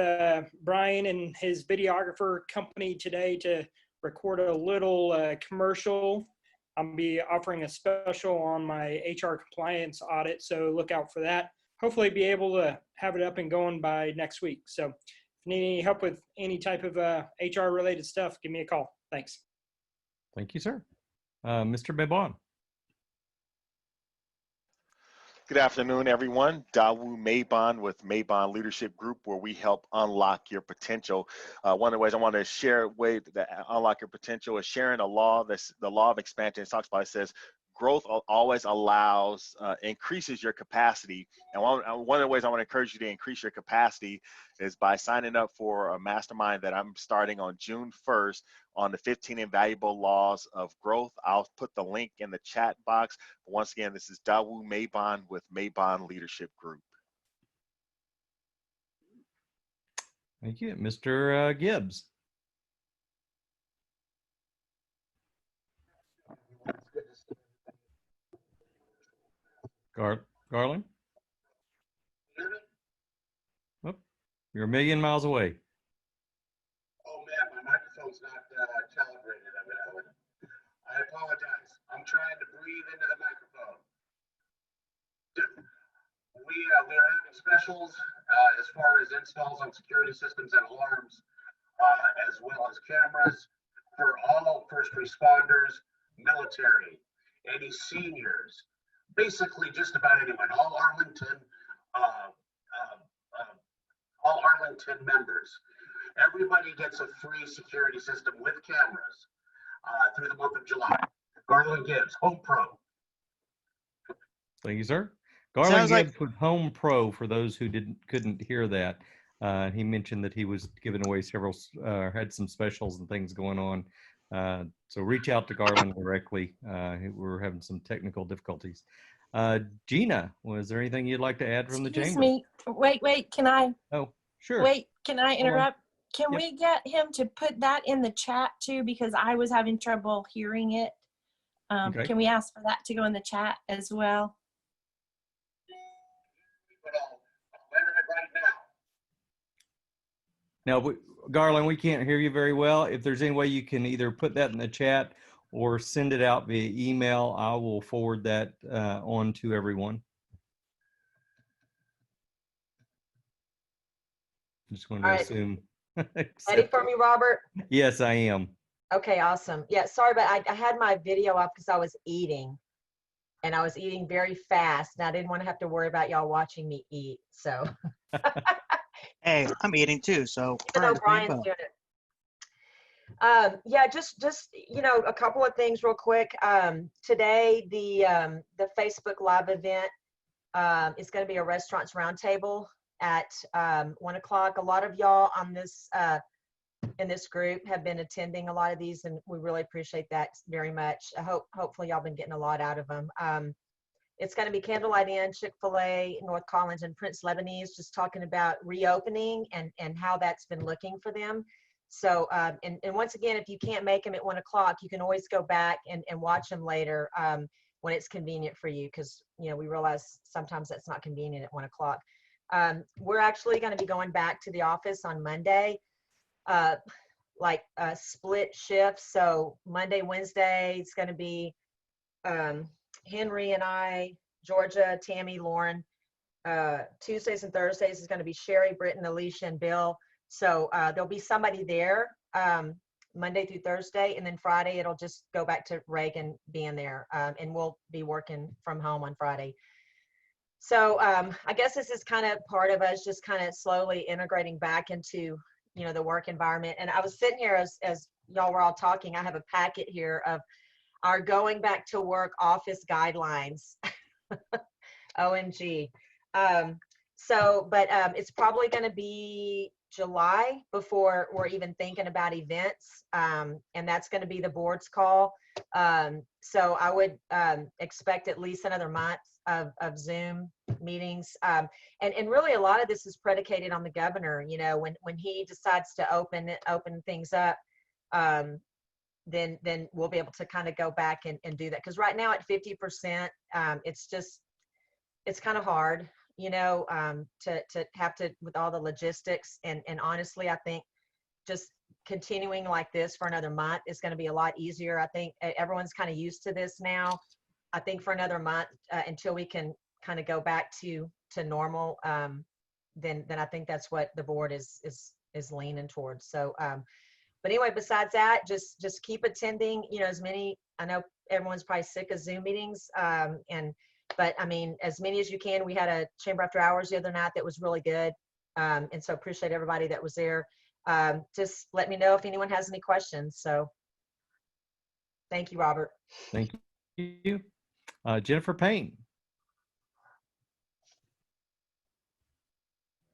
Brian and his videographer company today to record a little commercial. I'll be offering a special on my HR compliance audit, so look out for that. Hopefully be able to have it up and going by next week. So if you need any help with any type of HR related stuff, give me a call. Thanks. Thank you, sir. Mr. Bebon. Good afternoon, everyone. Dawu Maybon with Maybon Leadership Group, where we help unlock your potential. One of the ways I want to share that unlock your potential is sharing a law. That's the law of expansion. It talks about, it says, growth always allows, increases your capacity. And one of the ways I want to encourage you to increase your capacity is by signing up for a mastermind that I'm starting on June 1st on the 15 invaluable laws of growth. I'll put the link in the chat box. But once again, this is Dawu Maybon with Maybon Leadership Group. Thank you. Mr. Gibbs. Garland? Oh, you're a million miles away. Oh man, my microphone's not calibrated. I apologize. I'm trying to breathe into the microphone. We are having specials as far as installs on security systems and alarms, as well as cameras for all first responders, military, any seniors, basically just about anyone, all Arlington members. Everybody gets a free security system with cameras through the month of July. Garland Gibbs, Home Pro. Thank you, sir. Garland Sounds Gibbs with Home Pro, for those who couldn't hear that. He mentioned that he was giving away several, had some specials and things going on. So reach out to Garland directly. We're having some technical difficulties. Gina, was there anything you'd like to add from the Excuse chamber? me. Wait, can I? Oh, sure. Wait, can I Hold on. interrupt? Can Yep. we get him to put that in the chat too? Because I was having trouble hearing it. Okay. Can we ask for that to go in the chat as well? Now, Garland, we can't hear you very well. If there's any way you can either put that in the chat or send it out via email, I will forward that on to everyone. Just wanted to All right. assume. Ready for me, Robert? Yes, I am. Okay, awesome. Yeah, sorry, but I had my video up because I was eating, and I was eating very fast, and I didn't want to have to worry about y'all watching me eat. So, Hey, I'm eating too, so even though Brian's doing it. Yeah, just a couple of things real quick. Today, the Facebook Live event is going to be a restaurants roundtable at 1 o'clock. A lot of y'all on this in this group have been attending a lot of these, and we really appreciate that very much. Hopefully y'all been getting a lot out of them. It's going to be Candlelight Inn, Chick-fil-A, North Collins, and Prince Lebanese, just talking about reopening and how that's been looking for them. So, and once again, if you can't make them at 1 o'clock, you can always go back and watch them later when it's convenient for you, because we realize sometimes that's not convenient at 1 o'clock. We're actually going to be going back to the office on Monday, like split shifts. So Monday, Wednesday, it's going to be Henry and I, Georgia, Tammy, Lauren. Tuesdays and Thursdays is going to be Sherry, Britton, Alicia, and Bill. So there'll be somebody there Monday through Thursday, and then Friday it'll just go back to Reagan being there, and we'll be working from home on Friday. So I guess this is kind of part of us just kind of slowly integrating back into the work environment. And I was sitting here as y'all were all talking. I have a packet here of our going back to work office guidelines. OMG. But it's probably going to be July before we're even thinking about events. And that's going to be the board's call. So I would expect at least another month of Zoom meetings. And really a lot of this is predicated on the governor. You know, when he decides to open things up, then we'll be able to kind of go back and do that. Because right now at 50%, it's kind of hard, you know, to have to, with all the logistics. And honestly, I think just continuing like this for another month is going to be a lot easier. I think everyone's kind of used to this now. I think for another month until we can kind of go back to normal, then I think that's what the board is leaning towards. So, but anyway, besides that, just keep attending, you know, as many, I know everyone's probably sick of Zoom meetings. But I mean, as many as you can. We had a Chamber After Hours the other night that was really good. And so appreciate everybody that was there. Just let me know if anyone has any questions. So thank you, Robert. Thank you. Jennifer Payne.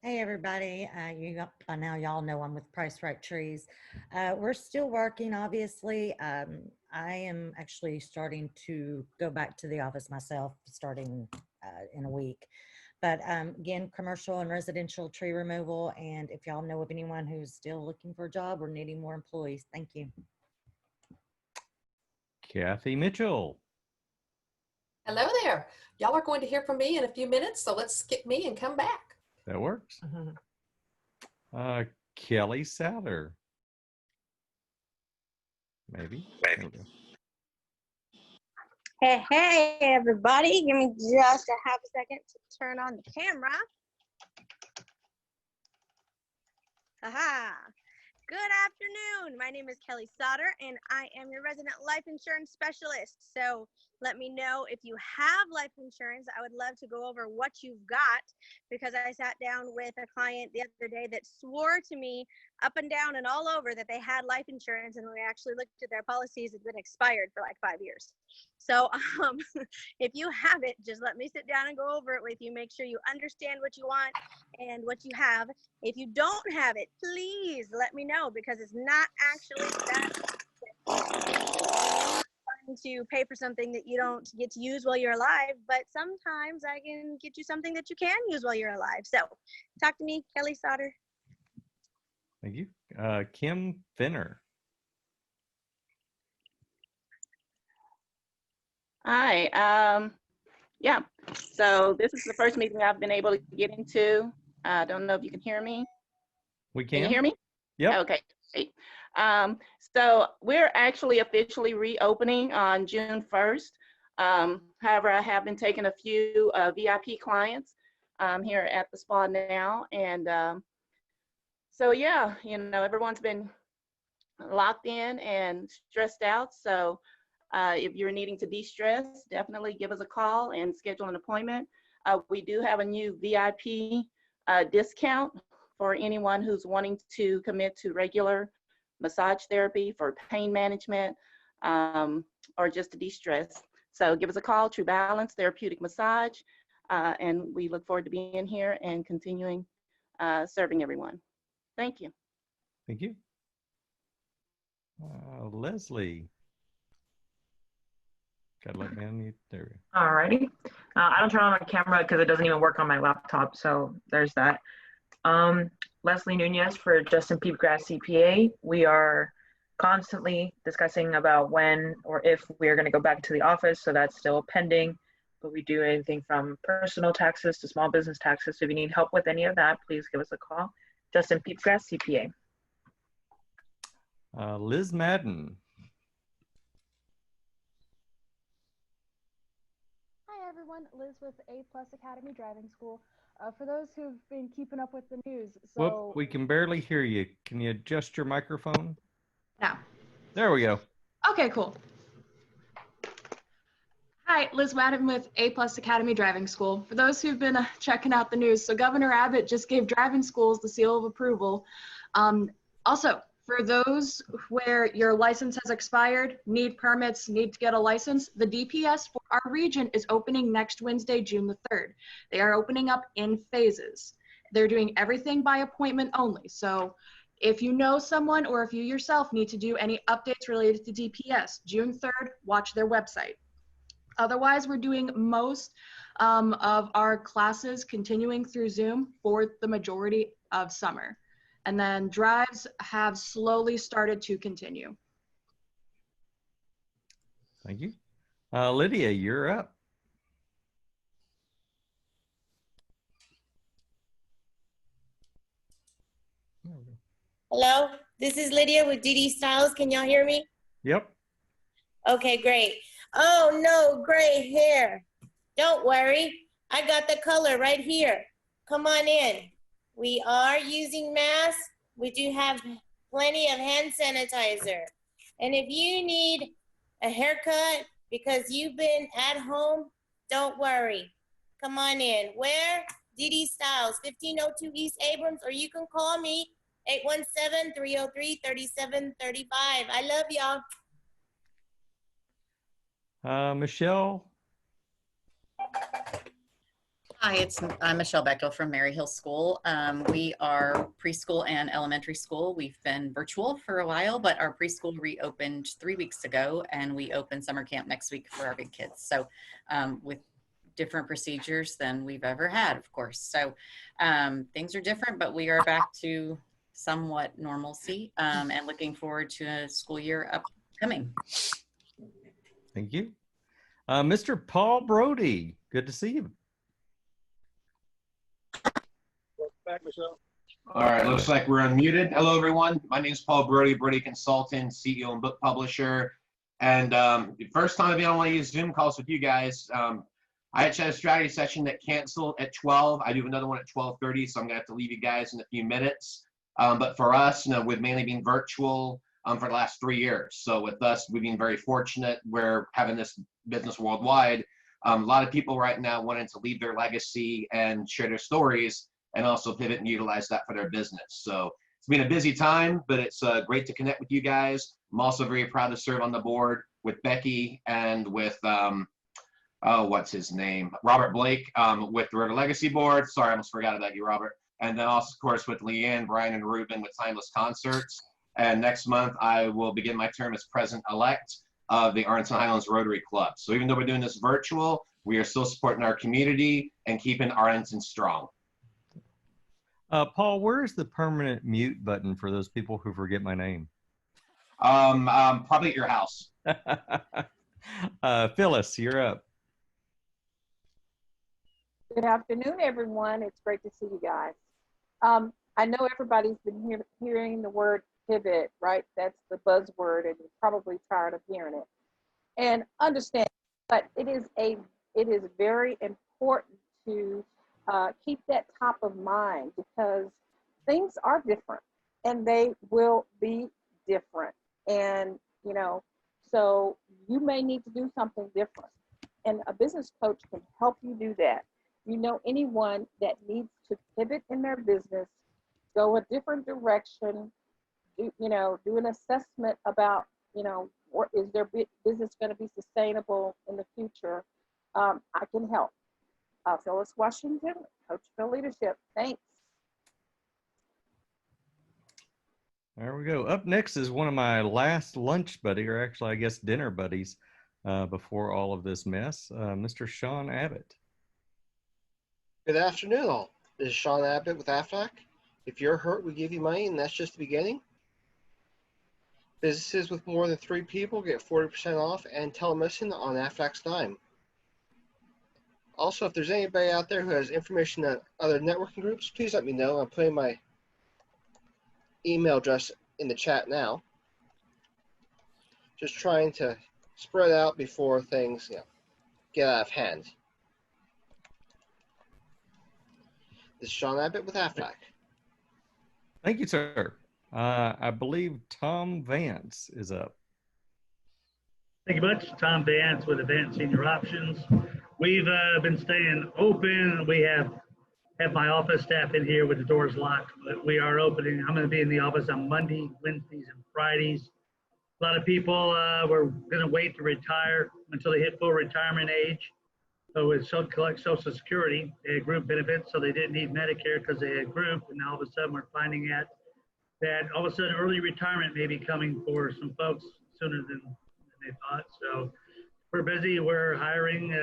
Hey everybody, by now y'all know I'm with Price Right Trees. We're still working, obviously. I am actually starting to go back to the office myself starting in a week. But again, commercial and residential tree removal. And if y'all know of anyone who's still looking for a job or needing more employees, thank you. Kathy Mitchell. Hello there. Y'all are going to hear from me in a few minutes, so let's skip me and come back. That works. Kelly Souter. Maybe. There we go. Hey, everybody. Give me just a half a second to turn on the camera. Aha. Good afternoon. My name is Kelly Sauter, and I am your resident life insurance specialist. So let me know if you have life insurance. I would love to go over what you've got, because I sat down with a client the other day that swore to me up and down and all over that they had life insurance, and when we actually looked at their policies, it had been expired for like 5 years. So if you have it, just let me sit down and go over it with you. Make sure you understand what you want and what you have. If you don't have it, please let me know, because it's not actually that to pay for something that you don't get to use while you're alive, but sometimes I can get you something that you can use while you're alive. So talk to me, Kelly Sauter. Thank you. Kim Finner. Hi. Yeah, so this is the first meeting I've been able to get into. I don't know if you can hear me. We can. Can you hear me? Yep. Okay, great. So we're actually officially reopening on June 1st. However, I have been taking a few VIP clients here at the spa now. And so yeah, you know, everyone's been locked in and stressed out. So if you're needing to de-stress, definitely give us a call and schedule an appointment. We do have a new VIP discount for anyone who's wanting to commit to regular massage therapy for pain management or just to de-stress. So give us a call, True Balance Therapeutic Massage, and we look forward to being here and continuing serving everyone. Thank you. Thank you. Leslie. Gotta let me unmute. There we go. Alrighty. I don't turn on my camera because it doesn't even work on my laptop, so there's that. Leslie Nunez for Justin Peepgrass CPA. We are constantly discussing about when or if we are going to go back to the office, so that's still pending. But we do anything from personal taxes to small business taxes. So if you need help with any of that, please give us a call. Justin Peepgrass CPA. Liz Madden. Hi everyone, Liz with A+ Academy Driving School. For those who've been keeping up with the news, so Whoop, we can barely hear you. Can you adjust your microphone? now. There we go. Okay, cool. Hi, Liz Madden with A+ Academy Driving School. For those who've been checking out the news, so Governor Abbott just gave driving schools the seal of approval. Also, For those where your license has expired, need permits, need to get a license, the DPS for our region is opening next Wednesday, June the 3rd. They are opening up in phases. They're doing everything by appointment only. So if you know someone or if you yourself need to do any updates related to DPS, June 3rd, watch their website. Otherwise, we're doing most of our classes continuing through Zoom for the majority of summer. And then drives have slowly started to continue. Thank you. Lydia, you're up. Hello, this is Lydia with DD Styles. Can y'all hear me? Yep. Okay, great. Oh no, gray hair. Don't worry, I got the color right here. Come on in. We are using masks. We do have plenty of hand sanitizer. And if you need a haircut because you've been at home, don't worry. Come on in. Where? DD Styles, 1502 East Abrams, or you can call me 817-303-3735. I love y'all. Michelle. Hi, I'm Michelle Bechtel from Mary Hill School. We are preschool and elementary school. We've been virtual for a while, but our preschool reopened 3 weeks ago, and we open summer camp next week for our big kids. So with different procedures than we've ever had, of course. So things are different, but we are back to somewhat normalcy and looking forward to a school year upcoming. Thank you. Mr. Paul Brody, good to see you. Back, Michelle. All right, looks like we're unmuted. Hello, everyone. My name is Paul Brody, Brody Consultant, CEO and book publisher. And the first time I've been on one of these Zoom calls with you guys, I actually had a strategy session that canceled at 12. I do have another one at 12:30, so I'm gonna have to leave you guys in a few minutes. But for us, we've mainly been virtual for the last 3 years. So with us, we've been very fortunate. We're having this business worldwide. A lot of people right now wanting to leave their legacy and share their stories, and also pivot and utilize that for their business. So it's been a busy time, but it's great to connect with you guys. I'm also very proud to serve on the board with Becky and with, what's his name? Robert Blake with the River Legacy Board. Sorry, I almost forgot about you, Robert. And then also, of course, with Leanne, Brian, and Ruben with Timeless Concerts. And next month, I will begin my term as president-elect of the Arlington Highlands Rotary Club. So even though we're doing this virtual, we are still supporting our community and keeping Arlington strong. Paul, where's the permanent mute button for those people who forget my name? Probably at your house. Phyllis, you're up. Good afternoon, everyone. It's great to see you guys. I know everybody's been hearing the word pivot, right? That's the buzzword, and you're probably tired of hearing it. And understand, but it is very important to keep that top of mind, because things are different and they will be different. And, so you may need to do something different. And a business coach can help you do that. Anyone that needs to pivot in their business, go a different direction, do an assessment about, what is their business going to be sustainable in the future, I can help. Phyllis Washington, Coach for Leadership. Thanks. There we go. Up next is one of my last lunch buddy, or actually I guess dinner buddies, before all of this mess, Mr. Sean Abbott. Good afternoon, all. This is Sean Abbott with AFAC. If you're hurt, we give you money, and that's just the beginning. Businesses with more than 3 people get 40% off and telemedicine on AFAC's dime. Also, if there's anybody out there who has information on other networking groups, please let me know. I'm putting my email address in the chat now. Just trying to spread out before things get out of hand. This is Sean Abbott with AFAC. Thank you, sir. I believe Tom Vance is up. Thank you much. Tom Vance with Advanced Senior Options. We've been staying open. We have have my office staff in here with the doors locked, but we are opening. I'm going to be in the office on Monday, Wednesdays, and Fridays. A lot of people were going to wait to retire until they hit full retirement age. So with collect Social Security, they had group benefits, so they didn't need Medicare because they had group. And now all of a sudden we're finding out that all of a sudden early retirement may be coming for some folks sooner than they thought. So we're busy. We're hiring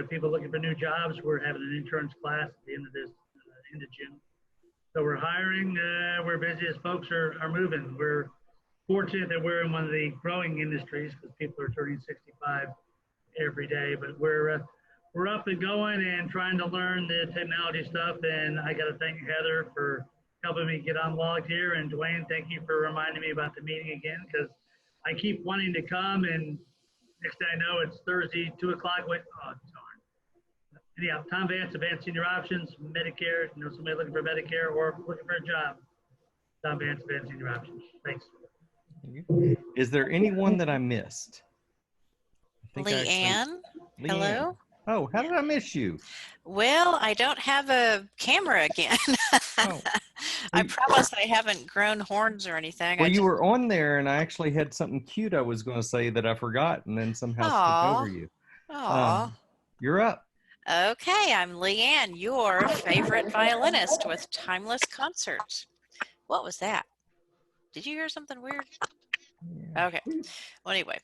people looking for new jobs. We're having an insurance class at the end of this, end of June. So we're hiring. We're busy as folks are moving. We're fortunate that we're in one of the growing industries because people are turning 65 every day. But we're up and going and trying to learn the technology stuff. And I got to thank Heather for helping me get unlocked here. And Dwayne, thank you for reminding me about the meeting again, because I keep wanting to come, and next thing I know, it's Thursday, 2 o'clock. Wait, oh, darn. Anyhow, Tom Vance, Advanced Senior Options, Medicare, somebody looking for Medicare or looking for a job. Tom Vance, Advanced Senior Options. Thanks. Is there anyone that I missed? Leanne, hello. Oh, how did I miss you? Well, I don't have a camera again. Oh. I promise I haven't grown horns or anything. Well, you were on there, and I actually had something cute I was going to say that I forgot, and then somehow skipped over you. Aw. You're up. Okay, I'm Leanne, your favorite violinist with Timeless Concerts. What was that? Did you hear something weird? Okay. Well, anyway,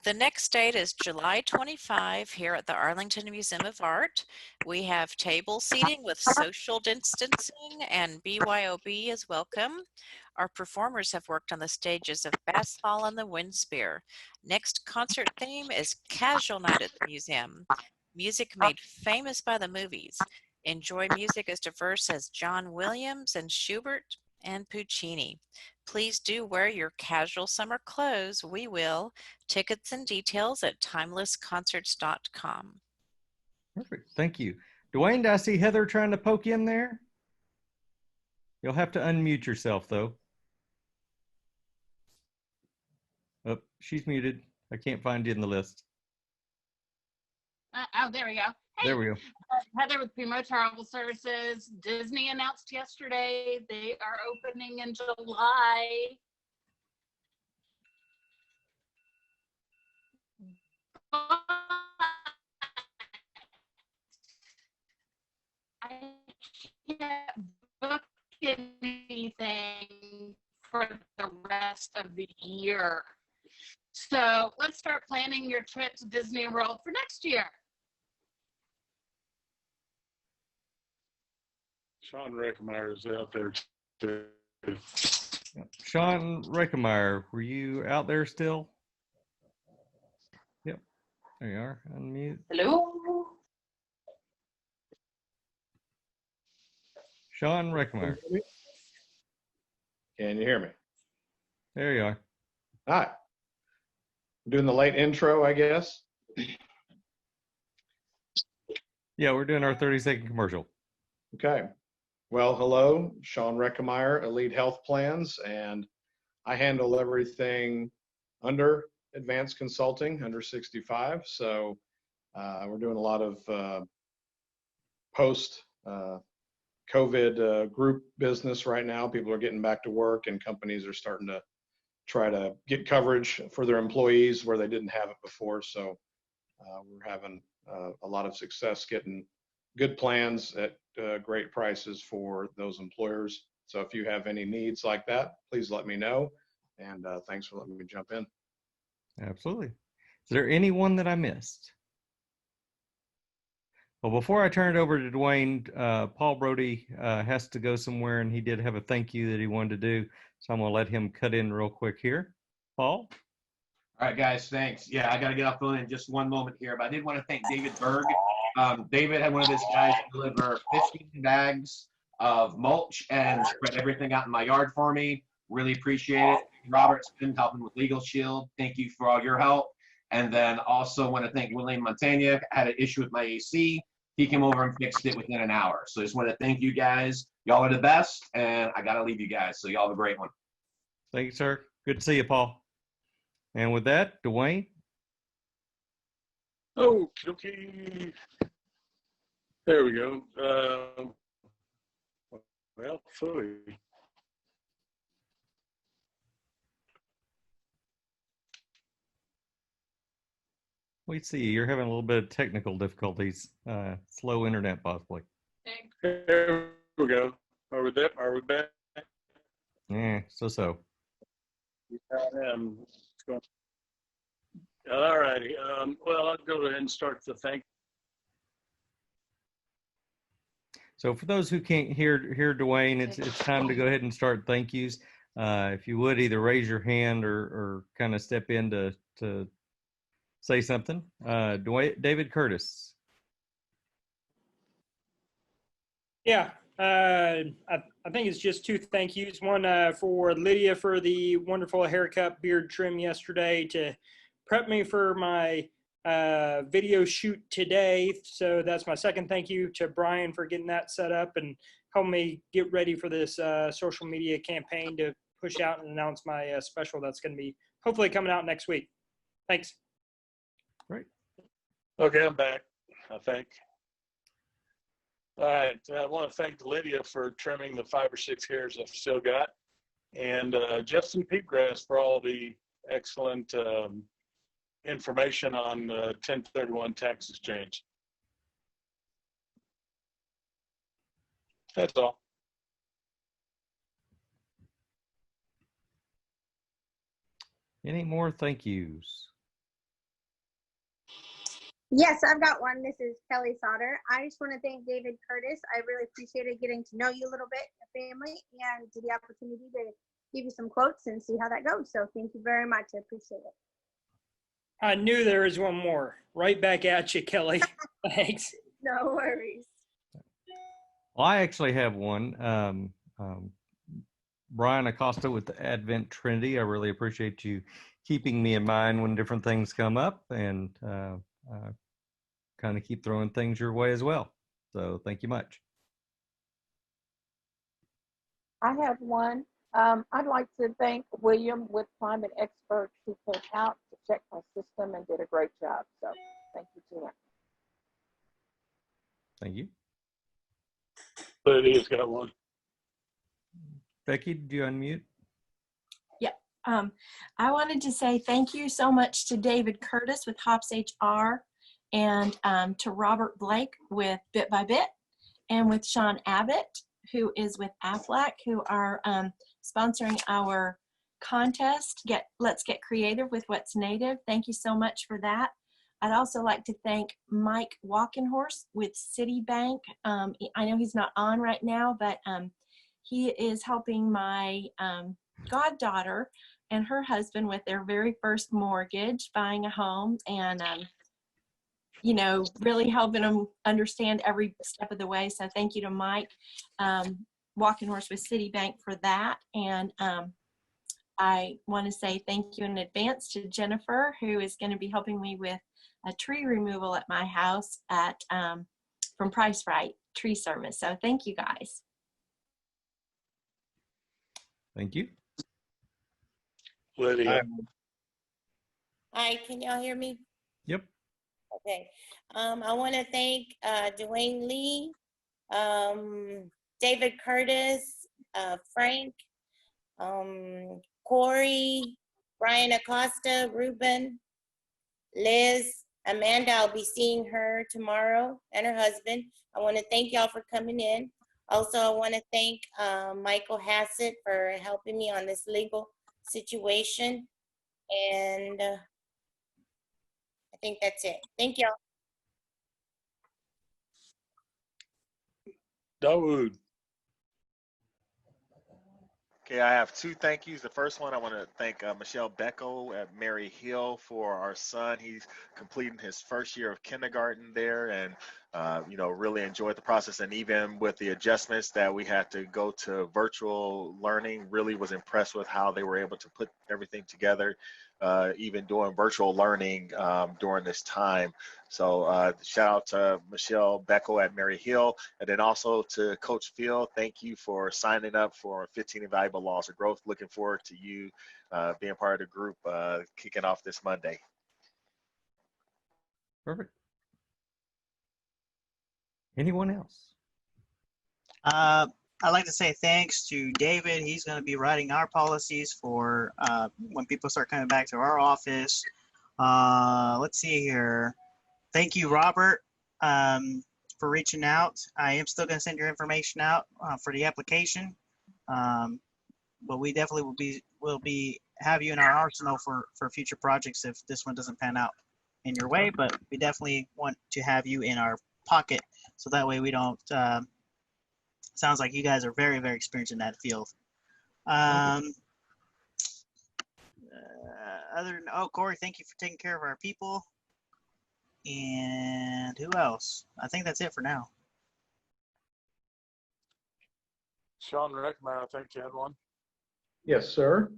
the next date is July 25 here at the Arlington Museum of Art. We have table seating with social distancing, and BYOB is welcome. Our performers have worked on the stages of Bass Hall and the Windspear. Next concert theme is Casual Night at the Museum. Music made famous by the movies. Enjoy music as diverse as John Williams and Schubert and Puccini. Please do wear your casual summer clothes. We will. Tickets and details at timelessconcerts.com. Perfect. Thank you. Dwayne, do I see Heather trying to poke in there? You'll have to unmute yourself, though. Oh, she's muted. I can't find you in the list. Oh, there we go. Hey, there we go. Heather with Primo Travel Services. Disney announced yesterday they are opening in July. I can't book anything for the rest of the year. So let's start planning your trip to Disney World for next year. Sean Reckemeyer is out there too. Sean Reckemeyer, were you out there still? Yep. There you are. Unmute. Hello. Sean Reckemeyer. Can you hear me? There you are. Hi. I'm doing the late intro, I guess. Yeah, we're doing our 30-second commercial. Okay. Well, hello, Sean Reckemeyer, Elite Health Plans, and I handle everything under advanced consulting, under 65. So we're doing a lot of post COVID group business right now. People are getting back to work, and companies are starting to try to get coverage for their employees where they didn't have it before. So we're having a lot of success getting good plans at great prices for those employers. So if you have any needs like that, please let me know. And thanks for letting me jump in. Absolutely. Is there anyone that I missed? Well, before I turn it over to Dwayne, Paul Brody has to go somewhere, and he did have a thank you that he wanted to do. So I'm going to let him cut in real quick here. Paul? All right, guys, thanks. Yeah, I got to get off the phone in just one moment here, but I did want to thank David Berg. David had one of his guys deliver 15 bags of mulch and spread everything out in my yard for me. Really appreciate it. Robert's been helping with Legal Shield. Thank you for all your help. And then also want to thank William Montagna. Had an issue with my AC. He came over and fixed it within an hour. So I just want to thank you guys. Y'all are the best, and I got to leave you guys. So y'all have a great one. Thank you, sir. Good to see you, Paul. And with that, Dwayne. Okay. There we go. Well, phooey. We see you're having a little bit of technical difficulties. Slow internet, possibly. There we go. Are we there? Are we back? Yeah, so. All righty. Well, I'll go ahead and start the thank. So for those who can't hear Dwayne, it's time to go ahead and start thank yous. If you would either raise your hand or kind of step in to say something. Dwayne, David Curtis. Yeah, I think it's just two thank yous. One for Lydia for the wonderful haircut, beard trim yesterday to prep me for my video shoot today. So that's my second thank you to Brian for getting that set up and helping me get ready for this social media campaign to push out and announce my special that's going to be hopefully coming out next week. Thanks. Great. Okay, I'm back, I think. All right, I want to thank Lydia for trimming the 5 or 6 hairs I've still got, and Justin Peepgrass for all the excellent information on 1031 tax exchange. That's all. Any more thank yous? Yes, I've got one. This is Kelly Sauter. I just want to thank David Curtis. I really appreciated getting to know you a little bit, your family, and the opportunity to give you some quotes and see how that goes. So thank you very much. I appreciate it. I knew there was one more. Right back at you, Kelly. Thanks. No worries. Well, I actually have one. Brian Acosta with the Advent Trinity. I really appreciate you keeping me in mind when different things come up, and kind of keep throwing things your way as well. So thank you much. I have one. I'd like to thank William with Climate Experts who came out to check my system and did a great job. So thank you, Tina. Thank you. Lydia's got one. Becky, did you unmute? Yep. I wanted to say thank you so much to David Curtis with Hops HR, and to Robert Blake with Bit by Bit, and with Sean Abbott, who is with Aflac, who are sponsoring our contest, Let's Get Creative with What's Native. Thank you so much for that. I'd also like to thank Mike Walkenhorst with Citibank. I know he's not on right now, but he is helping my goddaughter and her husband with their very first mortgage, buying a home, and you know, really helping them understand every step of the way. So thank you to Mike Walkenhorst with Citibank for that. And I want to say thank you in advance to Jennifer, who is going to be helping me with a tree removal at my house at from Price Right Tree Service. So thank you guys. Thank you. Lydia. Hi, can y'all hear me? Yep. Okay. I want to thank Dwayne Lee, David Curtis, Frank, Corey, Brian Acosta, Ruben, Liz, Amanda. I'll be seeing her tomorrow, and her husband. I want to thank y'all for coming in. Also, I want to thank Michael Hassett for helping me on this legal situation. And I think that's it. Thank y'all. Dawood. Okay, I have two thank yous. The first one, I want to thank Michelle Becko at Mary Hill for our son. He's completing his first year of kindergarten there, and you know, really enjoyed the process. And even with the adjustments that we had to go to virtual learning, really was impressed with how they were able to put everything together, even doing virtual learning during this time. So shout out to Michelle Becko at Mary Hill, and then also to Coach Phil. Thank you for signing up for 15 Invaluable Laws of Growth. Looking forward to you being part of the group kicking off this Monday. Perfect. Anyone else? I'd like to say thanks to David. He's going to be writing our policies for when people start coming back to our office. Let's see here. Thank you, Robert, for reaching out. I am still going to send your information out for the application, but we definitely will have you in our arsenal for future projects if this one doesn't pan out in your way. But we definitely want to have you in our pocket, so that way we don't. Sounds like you guys are very, very experienced in that field. Corey, thank you for taking care of our people. And who else? I think that's it for now. Sean Reckmeyer, I think you had one. Yes, sir.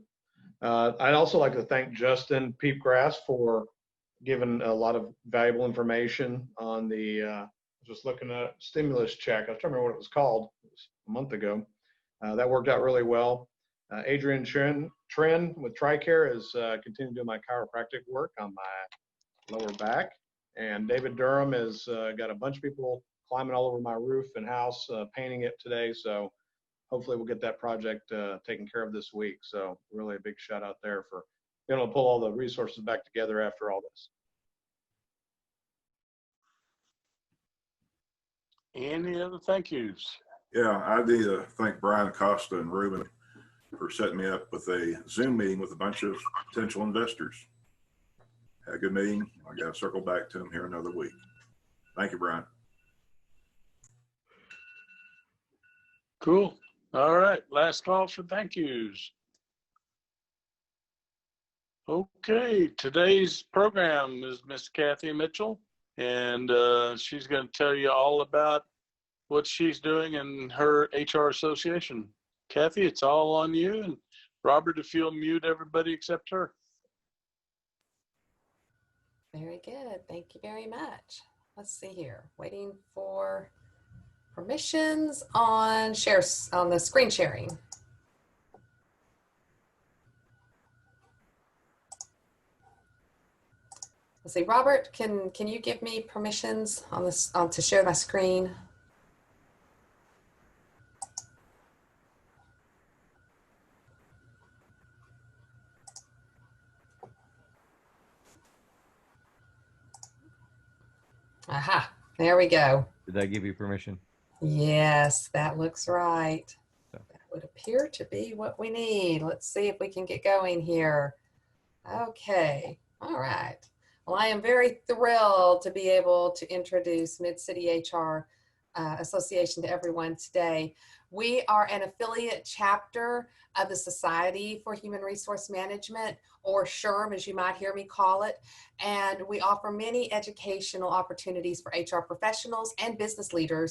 I'd also like to thank Justin Peepgrass for giving a lot of valuable information on the, just looking at stimulus check. I was trying to remember what it was called. It was a month ago. That worked out really well. Adrian Tren with TRICARE is continuing to do my chiropractic work on my lower back. And David Durham has got a bunch of people climbing all over my roof and house, painting it today. So hopefully we'll get that project taken care of this week. So really a big shout out there for being able to pull all the resources back together after all this. Any other thank yous? Yeah, I need to thank Brian Acosta and Ruben for setting me up with a Zoom meeting with a bunch of potential investors. Had a good meeting. I got to circle back to them here another week. Thank you, Brian. Cool. All right. Last call for thank yous. Okay. Today's program is Miss Kathy Mitchell, and she's going to tell you all about what she's doing in her HR association. Kathy, it's all on you. And Robert, if you'll mute everybody except her. Very good. Thank you very much. Let's see here. Waiting for permissions on the screen sharing. Let's see, Robert, can you give me permissions on this to share my screen? Aha, there we go. Did I give you permission? Yes, that looks right. That would appear to be what we need. Let's see if we can get going here. Okay, all right. Well, I am very thrilled to be able to introduce Mid-City HR Association to everyone today. We are an affiliate chapter of the Society for Human Resource Management, or SHRM, as you might hear me call it. And we offer many educational opportunities for HR professionals and business leaders